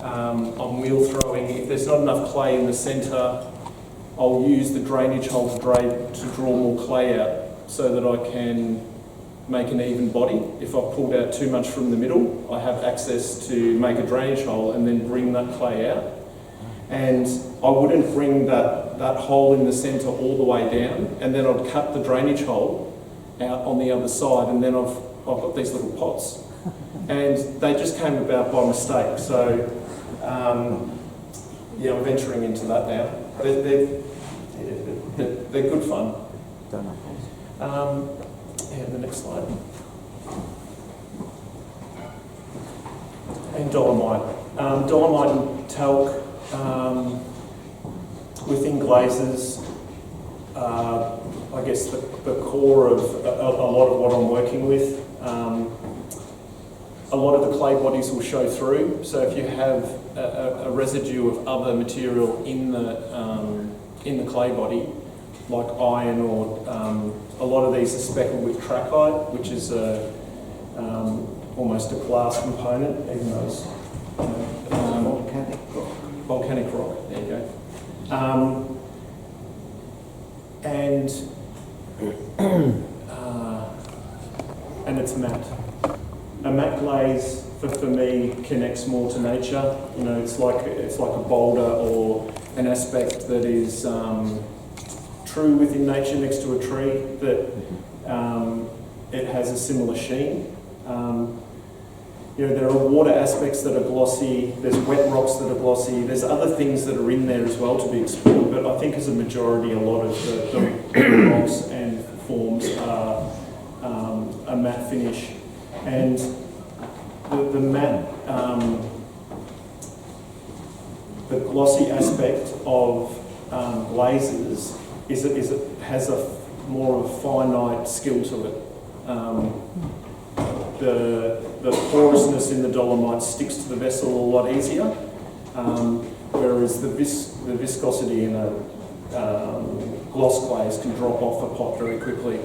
[SPEAKER 4] I'm wheel throwing, if there's not enough clay in the centre, I'll use the drainage hole to draw more clay out so that I can make an even body. If I've pulled out too much from the middle, I have access to make a drainage hole and then bring that clay out. And I wouldn't bring that hole in the centre all the way down, and then I'd cut the drainage hole out on the other side, and then I've got these little pots. And they just came about by mistake. So, yeah, I'm venturing into that now. They're good fun. And the next slide. And dolomite. Dolomite and talc within glazes, I guess the core of a lot of what I'm working with. A lot of the clay bodies will show through, so if you have a residue of other material in the clay body, like iron or a lot of these are speckled with trachyte, which is almost a glass component, even though it's volcanic rock. There you go. And it's matte. A matte glaze for me connects more to nature. You know, it's like a boulder or an aspect that is true within nature next to a tree, that it has a similar sheen. You know, there are water aspects that are glossy, there's wet rocks that are glossy, there's other things that are in there as well to be explored, but I think as a majority, a lot of the rocks and forms are a matte finish. And the matte, the glossy aspect of glazes has a more of a finite skill to it. The porousness in the dolomite sticks to the vessel a lot easier, whereas the viscosity in a gloss glaze can drop off a pot very quickly.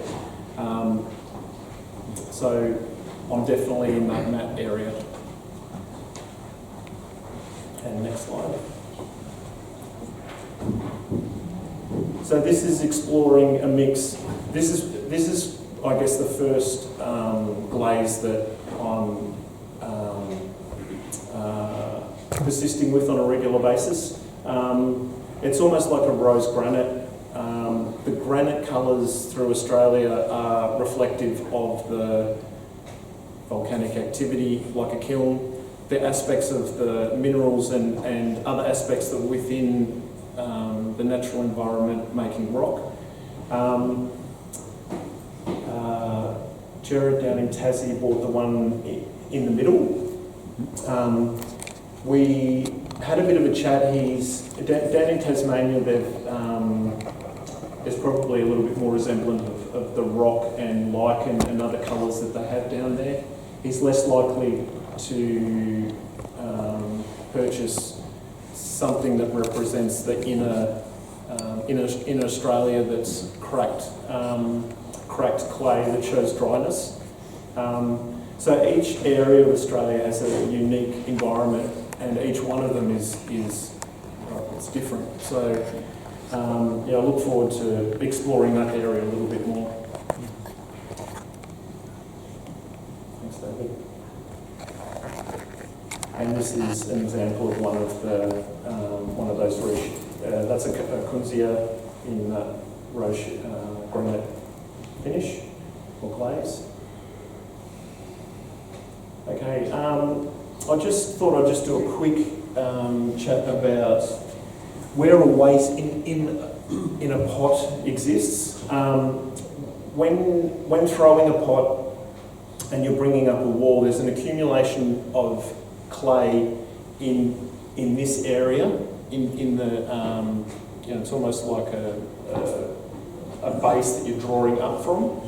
[SPEAKER 4] So I'm definitely in that matte area. And next slide. So this is exploring a mix. This is I guess the first glaze that I'm persisting with on a regular basis. It's almost like a rose granite. The granite colours through Australia are reflective of the volcanic activity, like a kiln, the aspects of the minerals and other aspects that are within the natural environment making rock. Jared down in Tassie bought the one in the middle. We had a bit of a chat. Down in Tasmania, there's probably a little bit more resemblant of the rock and lichen and other colours that they have down there. He's less likely to purchase something that represents the inner in Australia that's cracked clay that shows dryness. So each area of Australia has a unique environment, and each one of them is it's different. So yeah, I look forward to exploring that area a little bit more. Thanks, David. And this is an example of one of those roche. That's a Kunzia in roche granite finish or glaze. Okay, I just thought I'd just do a quick chat about where a weight in a pot exists. When throwing a pot and you're bringing up a wall, there's an accumulation of clay in this area, in the it's almost like a base that you're drawing up from.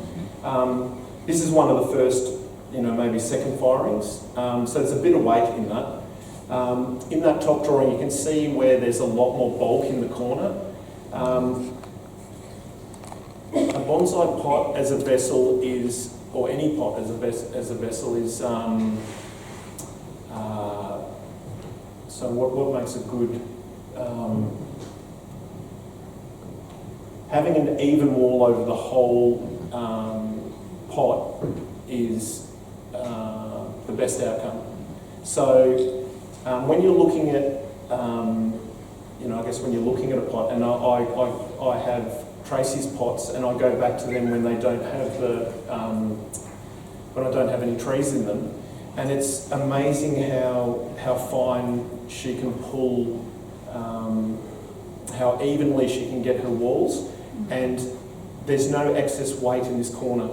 [SPEAKER 4] This is one of the first, maybe second firings. So there's a bit of weight in that. In that top drawing, you can see where there's a lot more bulk in the corner. A bonsai pot as a vessel is, or any pot as a vessel is, so what makes it good? Having an even wall over the whole pot is the best outcome. So when you're looking at, I guess when you're looking at a pot, and I have Tracy's pots, and I go back to them when they don't have when I don't have any trees in them, and it's amazing how fine she can pull, how evenly she can get her walls, and there's no excess weight in this corner.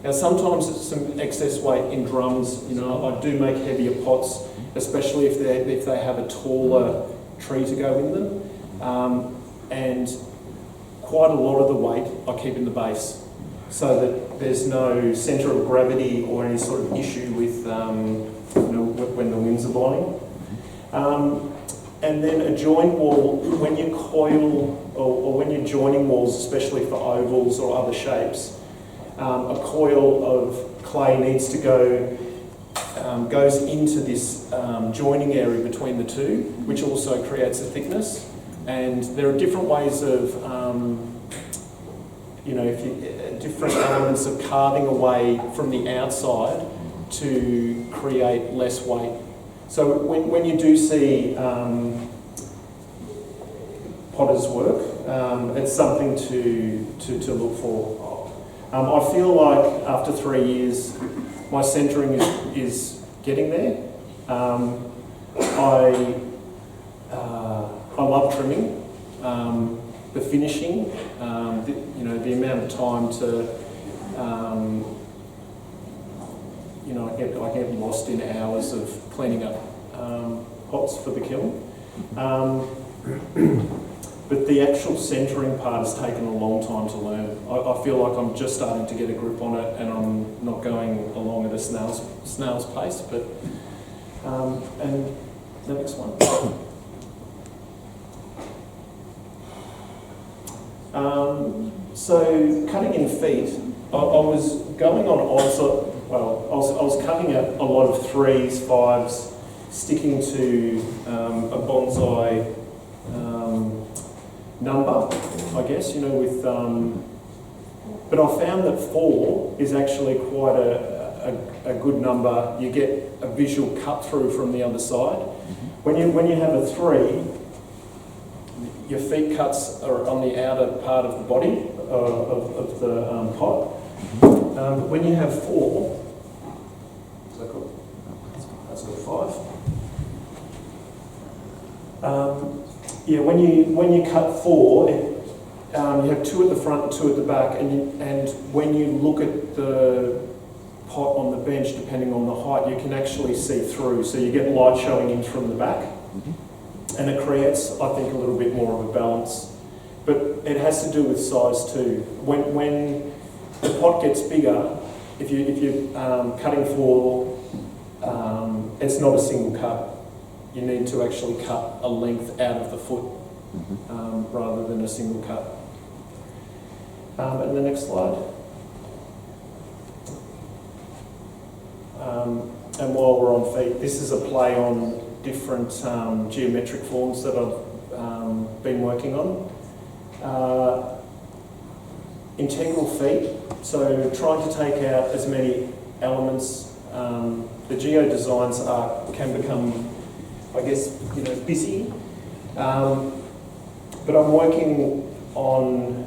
[SPEAKER 4] Now sometimes it's some excess weight in drums. I do make heavier pots, especially if they have a taller tree to go in them, and quite a lot of the weight I keep in the base, so that there's no centre of gravity or any sort of issue with when the winds are blowing. And then a joint wall, when you coil or when you're joining walls, especially for ovals or other shapes, a coil of clay needs to goes into this joining area between the two, which also creates a thickness. And there are different ways of, different elements of carving away from the outside to create less weight. So when you do see potter's work, it's something to look for. I feel like after 3 years, my centering is getting there. I love trimming, the finishing, the amount of time you know, I get lost in hours of cleaning up pots for the kiln. But the actual centering part has taken a long time to learn. I feel like I'm just starting to get a grip on it, and I'm not going along at a snail's pace. But and the next one. So cutting in feet, I was going on odds. Well, I was cutting a lot of 3s, 5s, sticking to a bonsai number, I guess, you know, with, but I found that 4 is actually quite a good number. You get a visual cut through from the other side. When you have a 3, your feet cuts are on the outer part of the body of the pot. But when you have 4, is that good? That's got 5. Yeah, when you cut 4, you have 2 at the front and 2 at the back, and when you look at the pot on the bench, depending on the height, you can actually see through. So you get light showing in from the back, and it creates, I think, a little bit more of a balance. But it has to do with size too. When the pot gets bigger, if you're cutting 4, it's not a single cut. You need to actually cut a length out of the foot rather than a single cut. And the next slide. And while we're on feet, this is a play on different geometric forms that I've been working on. Integral feet, so trying to take out as many elements. The geo designs can become, I guess, you know, busy, but I'm working on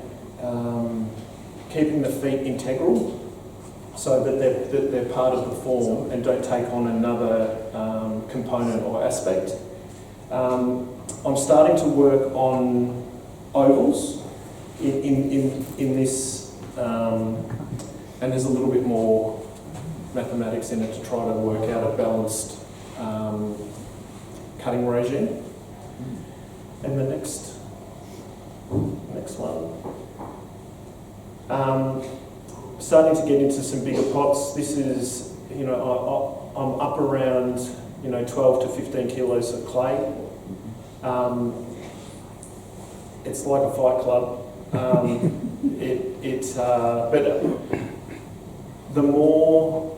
[SPEAKER 4] keeping the feet integral so that they're part of the form and don't take on another component or aspect. I'm starting to work on ovals in this, and there's a little bit more mathematics in it to try to work out a balanced cutting regime. And the next one. Starting to get into some bigger pots. This is, you know, I'm up around, you know, 12 to 15 kilos of clay. It's like a fight club. But the more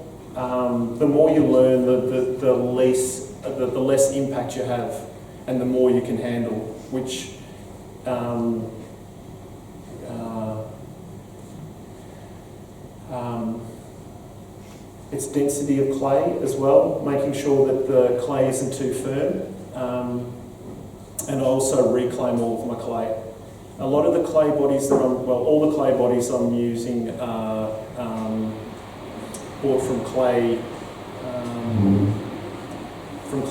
[SPEAKER 4] you learn, the less impact you have, and the more you can handle, which it's density of clay as well, making sure that the clay isn't too firm, and I also reclaim all of my clay. A lot of the clay bodies that all the clay bodies I'm using are bought from clay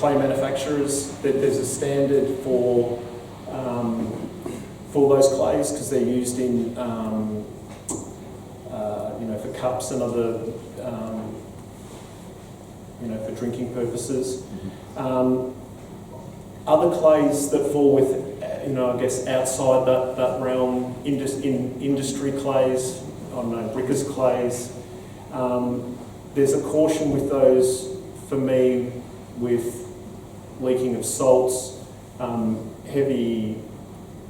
[SPEAKER 4] manufacturers. There's a standard for those clays because they're used in you know, for cups and other you know, for drinking purposes. Other clays that fall with, you know, I guess outside that realm, in industry clays, I don't know, brickers clays. There's a caution with those for me with leaking of salts, heavy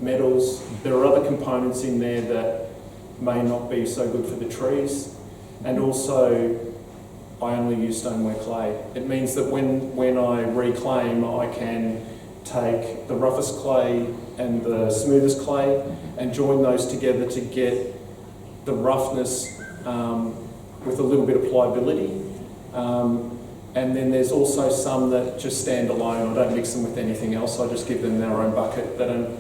[SPEAKER 4] metals. There are other components in there that may not be so good for the trees, and also I only use stoneware clay. It means that when I reclaim, I can take the roughest clay and the smoothest clay and join those together to get the roughness with a little bit of pliability. And then there's also some that just stand alone. I don't mix them with anything else. I just give them their own bucket. They don't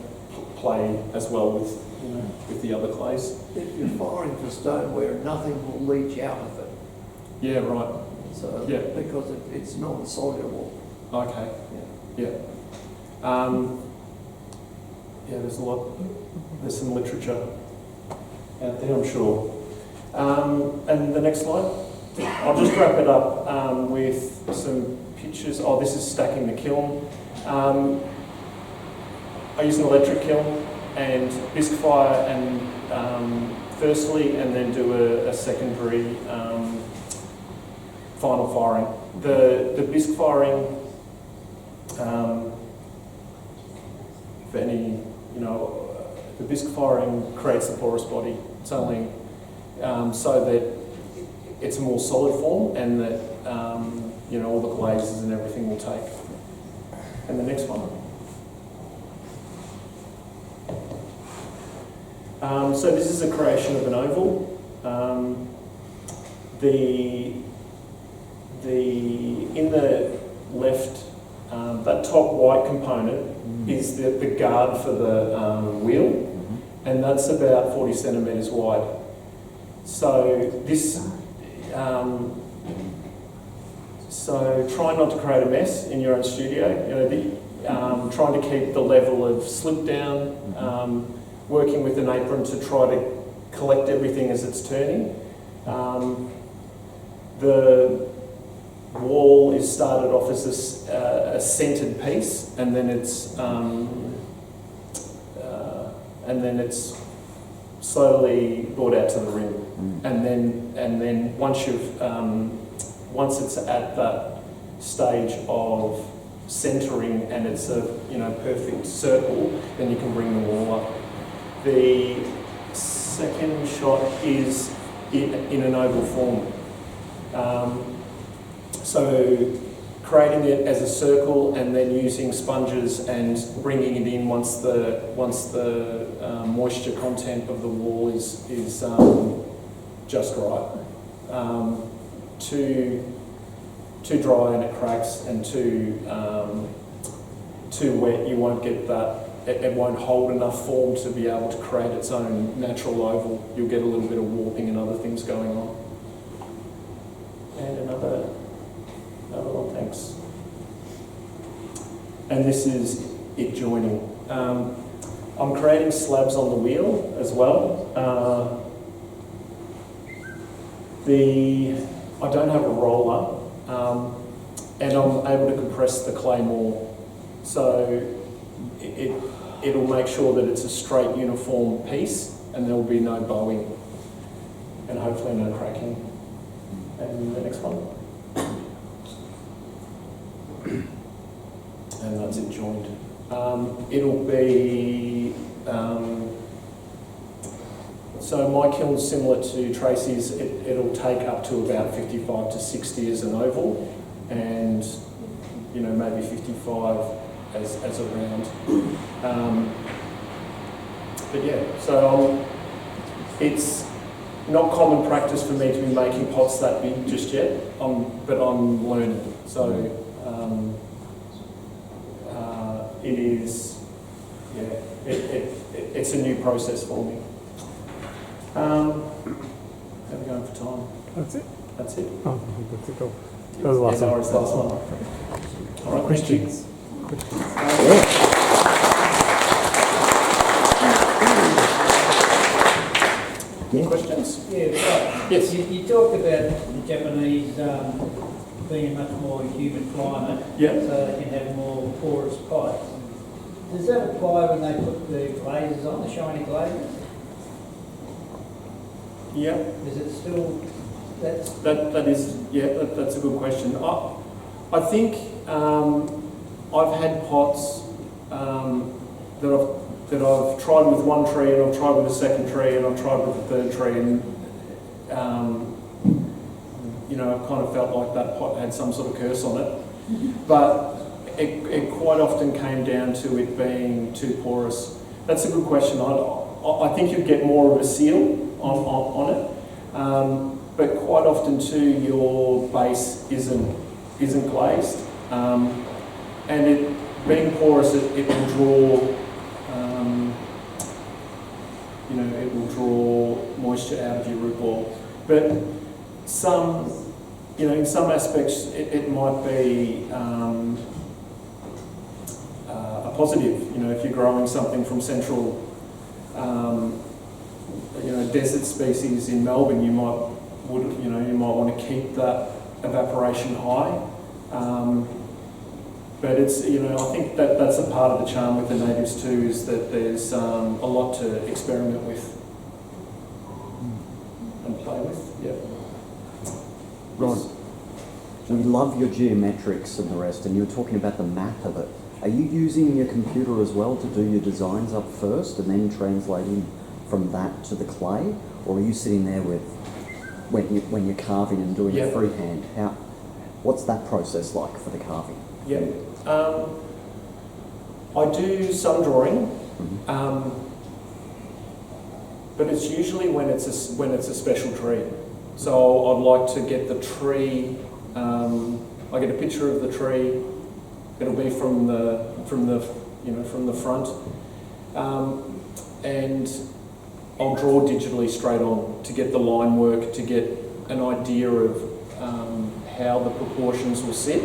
[SPEAKER 4] play as well with, you know, with the other clays.
[SPEAKER 5] If you're firing for stoneware, nothing will leach out of it.
[SPEAKER 4] Yeah, right.
[SPEAKER 5] So,
[SPEAKER 4] yeah,
[SPEAKER 5] because it's non-soluble.
[SPEAKER 4] Okay. Yeah. Yeah, there's some literature out there, I'm sure. And the next slide. I'll just wrap it up with some pictures. Oh, this is stacking the kiln. I use an electric kiln and bisque fire and firstly, and then do a secondary final firing. The bisque firing, for any, the bisque firing creates the porous body. It's only so that it's a more solid form and that, all the glazes and everything will take. And the next one. So this is a creation of an oval. In the left, that top white component is the guard for the wheel, and that's about 40 centimetres wide. So this, so try not to create a mess in your own studio. Trying to keep the level of slip down. Working with an apron to try to collect everything as it's turning. The wall is started off as a centered piece, and then it's slowly brought out to the rim, and then once it's at that stage of centering and it's a perfect circle, then you can bring the wall up. The second shot is in an oval form. So creating it as a circle and then using sponges and bringing it in once the moisture content of the wall is just right. Too dry and it cracks, and too wet, you won't get that. It won't hold enough form to be able to create its own natural oval. You'll get a little bit of warping and other things going on. And another one, thanks. And this is it joining. I'm creating slabs on the wheel as well. I don't have a roller, and I'm able to compress the clay more. So it'll make sure that it's a straight, uniform piece, and there will be no bowing, and hopefully no cracking. And the next one. And that's it joined. It'll be, so my kiln's similar to Tracy's. It'll take up to about 55 to 60 as an oval, and maybe 55 as a round. But yeah, so it's not common practice for me to be making pots that big just yet, but I'm learning. So it is, it's a new process for me. How are we going for time?
[SPEAKER 3] That's it.
[SPEAKER 4] That's it.
[SPEAKER 3] Oh, I think that's it. Cool. That was the last one.
[SPEAKER 4] Last one. All right,
[SPEAKER 3] Questions?
[SPEAKER 4] Questions?
[SPEAKER 2] Yeah, right.
[SPEAKER 4] Yes.
[SPEAKER 2] You talked about the Japanese being a much more humid climate,
[SPEAKER 4] Yeah.
[SPEAKER 2] so they can have more porous pipes. Does that apply when they put the glazes on, the shiny glazes?
[SPEAKER 4] Yeah.
[SPEAKER 2] Is it still, that's...
[SPEAKER 4] That's a good question. I think I've had pots that I've tried with one tree, and I've tried with a second tree, and I've tried with a third tree, and I've kind of felt like that pot had some sort of curse on it. But it quite often came down to it being too porous. That's a good question. I think you'd get more of a seal on it, but quite often too your base isn't glazed, and it being porous, it will draw. It will draw moisture out of your root ball. But in some aspects, it might be a positive. If you're growing something from central, desert species in Melbourne, you might you might want to keep that evaporation high. But it's, I think that's a part of the charm with the natives too, is that there's a lot to experiment with and play with. Yeah.
[SPEAKER 6] Rod, we love your geometrics and the rest, and you were talking about the map of it. Are you using your computer as well to do your designs up first and then translating from that to the clay? Or are you sitting there with, when you're carving and doing it freehand? What's that process like for the carving?
[SPEAKER 4] Yeah. I do some drawing, but it's usually when it's a special tree. So I'd like to get the tree. I get a picture of the tree. It'll be from the front, and I'll draw digitally straight on to get the line work, to get an idea of how the proportions will sit.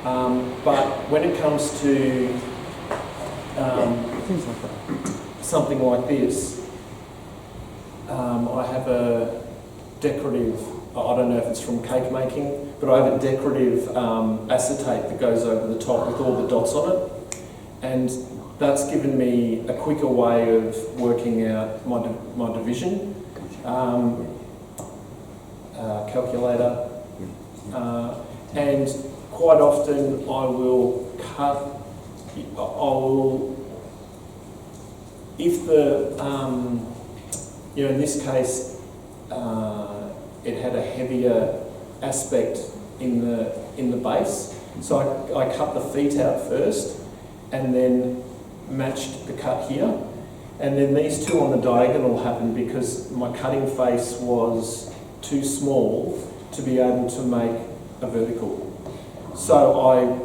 [SPEAKER 4] But when it comes to
[SPEAKER 6] things like that.
[SPEAKER 4] something like this, I have a decorative, I don't know if it's from cake making, but I have a decorative acetate that goes over the top with all the dots on it. And that's given me a quicker way of working out my division, calculator, and quite often I will cut, if the, in this case, it had a heavier aspect in the base, so I cut the feet out first, and then matched the cut here, and then these two on the diagonal happened because my cutting face was too small to be able to make a vertical. So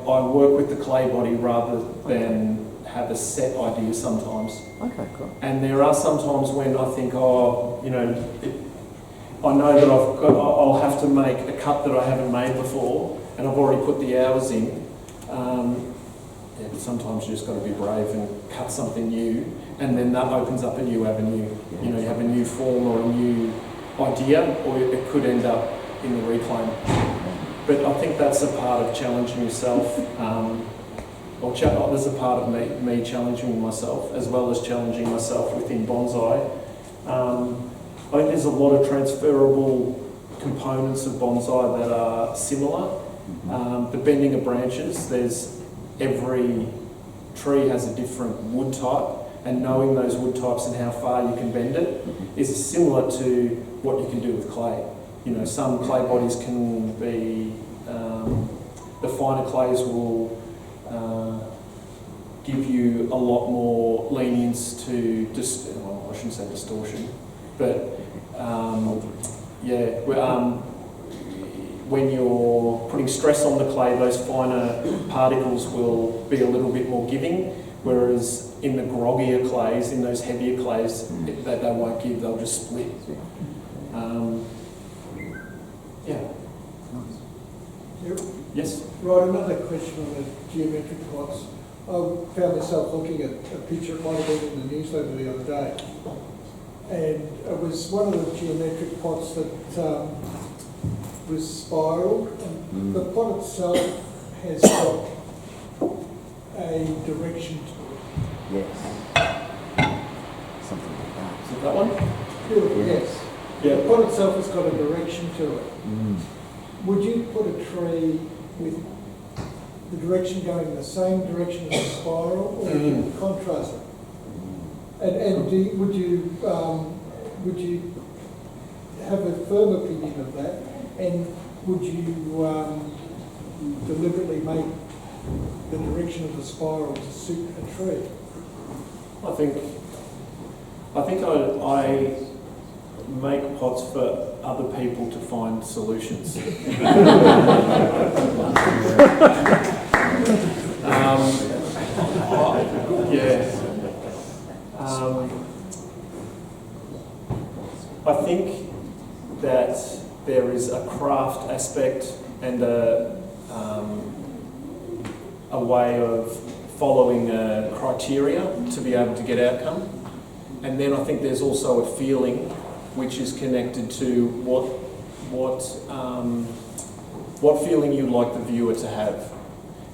[SPEAKER 4] I work with the clay body rather than have a set idea sometimes.
[SPEAKER 6] Okay, cool.
[SPEAKER 4] And there are some times when I think, I know that I'll have to make a cut that I haven't made before, and I've already put the hours in. But sometimes you just got to be brave and cut something new, and then that opens up a new avenue. You have a new form or a new idea, or it could end up in the reclaim. But I think that's a part of challenging yourself, there's a part of me challenging myself, as well as challenging myself within bonsai. I think there's a lot of transferable components of bonsai that are similar. The bending of branches, every tree has a different wood type, and knowing those wood types and how far you can bend it is similar to what you can do with clay. Some clay bodies can be, the finer clays will give you a lot more lenience to, I shouldn't say distortion, but when you're putting stress on the clay, those finer particles will be a little bit more giving, whereas in the groggier clays, in those heavier clays, they won't give, they'll just split. Yes?
[SPEAKER 7] Right, another question on the geometric pots. I found myself looking at a picture, it might have been in the newsletter the other day, and it was one of the geometric pots that was spiraled, and the pot itself has got a direction to it.
[SPEAKER 6] Yes. Something like that.
[SPEAKER 4] Is it that one?
[SPEAKER 7] Yes.
[SPEAKER 4] Yeah.
[SPEAKER 7] The pot itself has got a direction to it.
[SPEAKER 6] Mm.
[SPEAKER 7] Would you put a tree with the direction going the same direction as the spiral, or would you contrast it? And would you have a firm opinion of that? And would you deliberately make the direction of the spiral to suit a tree?
[SPEAKER 4] I think I make pots for other people to find solutions. I think that there is a craft aspect and a way of following a criteria to be able to get outcome. And then I think there's also a feeling which is connected to what what feeling you'd like the viewer to have.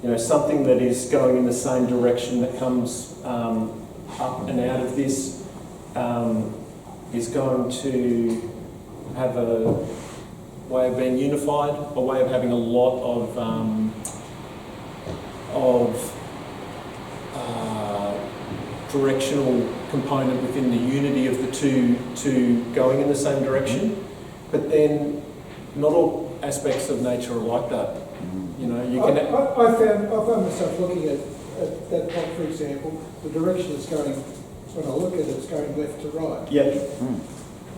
[SPEAKER 4] You know, something that is going in the same direction that comes up and out of this is going to have a way of being unified, a way of having a lot of directional component within the unity of the two going in the same direction. But then not all aspects of nature are like that. You know, you can.
[SPEAKER 7] I found myself looking at that pot, for example, the direction it's going, when I look at it, it's going left to right.
[SPEAKER 4] Yeah.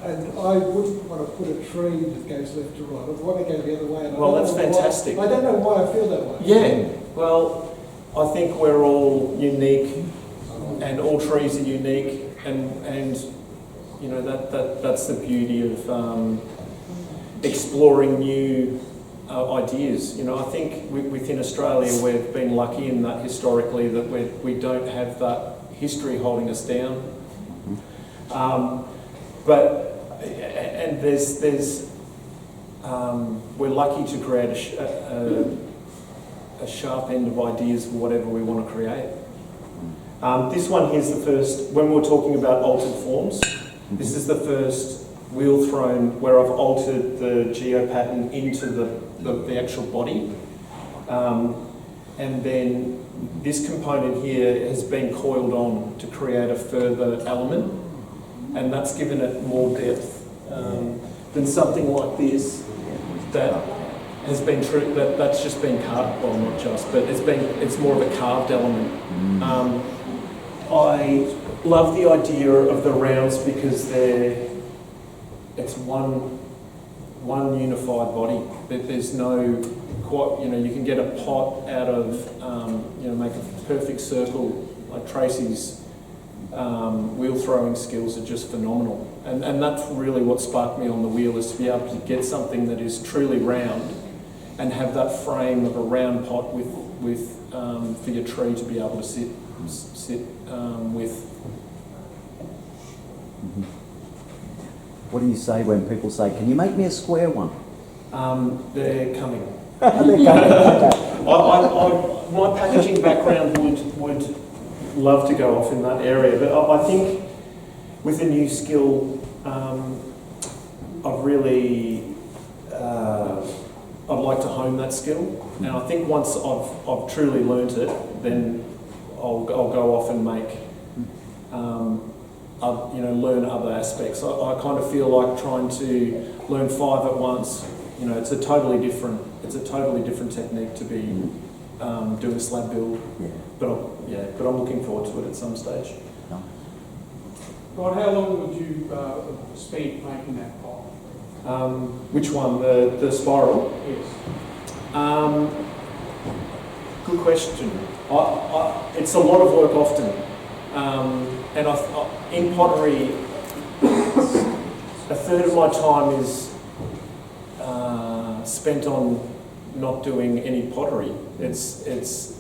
[SPEAKER 7] And I wouldn't want to put a tree that goes left to right. I'd want to go the other way. And
[SPEAKER 4] Well, that's fantastic.
[SPEAKER 7] I don't know why I feel that way.
[SPEAKER 4] Yeah. Well, I think we're all unique, and all trees are unique, and you know that's the beauty of exploring new ideas. You know, I think within Australia we've been lucky in that historically that we don't have that history holding us down. But we're lucky to create a sharp end of ideas for whatever we want to create. This one here's the first, when we're talking about altered forms, this is the first wheel thrown where I've altered the geo pattern into the actual body. And then this component here has been coiled on to create a further element, and that's given it more depth than something like this that has been true. That's just been carved, well, not just, but it's more of a carved element. I love the idea of the rounds because it's one unified body. There's no quite, you know, you can get a pot out of, you know, make a perfect circle. Like Tracy's wheel throwing skills are just phenomenal. And that's really what sparked me on the wheel, is to be able to get something that is truly round and have that frame of a round pot with for your tree to be able to sit with.
[SPEAKER 6] What do you say when people say, "Can you make me a square one"?
[SPEAKER 4] They're coming.
[SPEAKER 6] They're coming.
[SPEAKER 4] My packaging background would love to go off in that area, but I think with a new skill, I've really I'd like to hone that skill, and I think once I've truly learnt it, then I'll go off and make you know, learn other aspects. I kind of feel like trying to learn 5 at once. You know, it's a totally different technique to be doing a slab build.
[SPEAKER 6] Yeah.
[SPEAKER 4] But I'm looking forward to it at some stage.
[SPEAKER 6] No.
[SPEAKER 8] Rod, how long would you spend making that pot?
[SPEAKER 4] Which one? The spiral?
[SPEAKER 8] Yes.
[SPEAKER 4] Good question. It's a lot of work often, and in pottery, a third of my time is spent on not doing any pottery. It's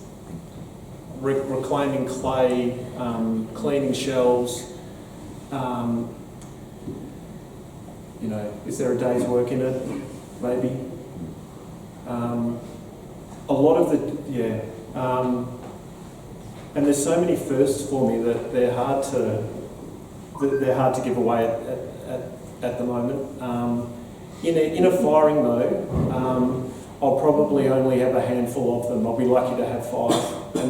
[SPEAKER 4] reclaiming clay, cleaning shells. You know, is there a day's work in it? Maybe. A lot of and there's so many firsts for me that they're hard to give away at the moment. In a firing though, I'll probably only have a handful of them. I'll be lucky to have 5,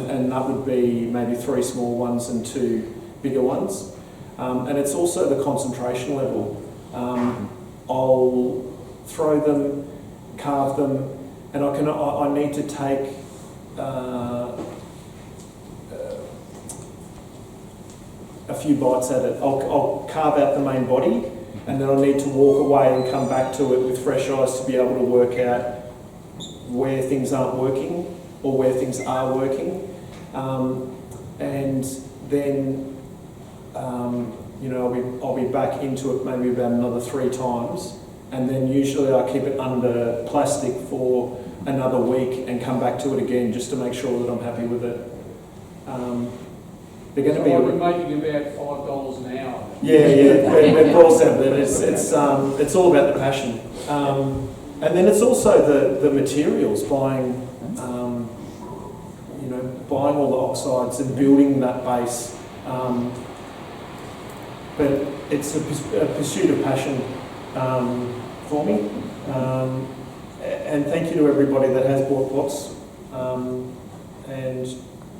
[SPEAKER 4] and that would be maybe 3 small ones and 2 bigger ones. And it's also the concentration level. I'll throw them, carve them, and I need to take a few bites at it. I'll carve out the main body, and then I need to walk away and come back to it with fresh eyes to be able to work out where things aren't working or where things are working, and then you know, I'll be back into it maybe about another 3 times, and then usually I keep it under plastic for another week and come back to it again just to make sure that I'm happy with it. they're going to be.
[SPEAKER 8] So I've been making about $5 an hour.
[SPEAKER 4] Yeah, it boils down to that. It's all about the passion, and then it's also the materials, buying buying all the oxides and building that base. But it's a pursuit of passion for me, and thank you to everybody that has bought pots and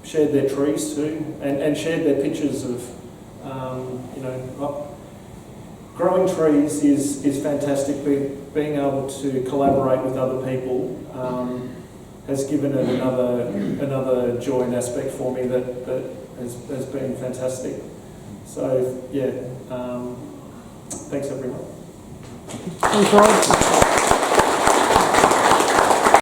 [SPEAKER 4] shared their trees too, and shared their pictures of. Growing trees is fantastic. Being able to collaborate with other people has given it another joy and aspect for me that has been fantastic. So yeah, thanks everyone.
[SPEAKER 3] Thanks, Rod.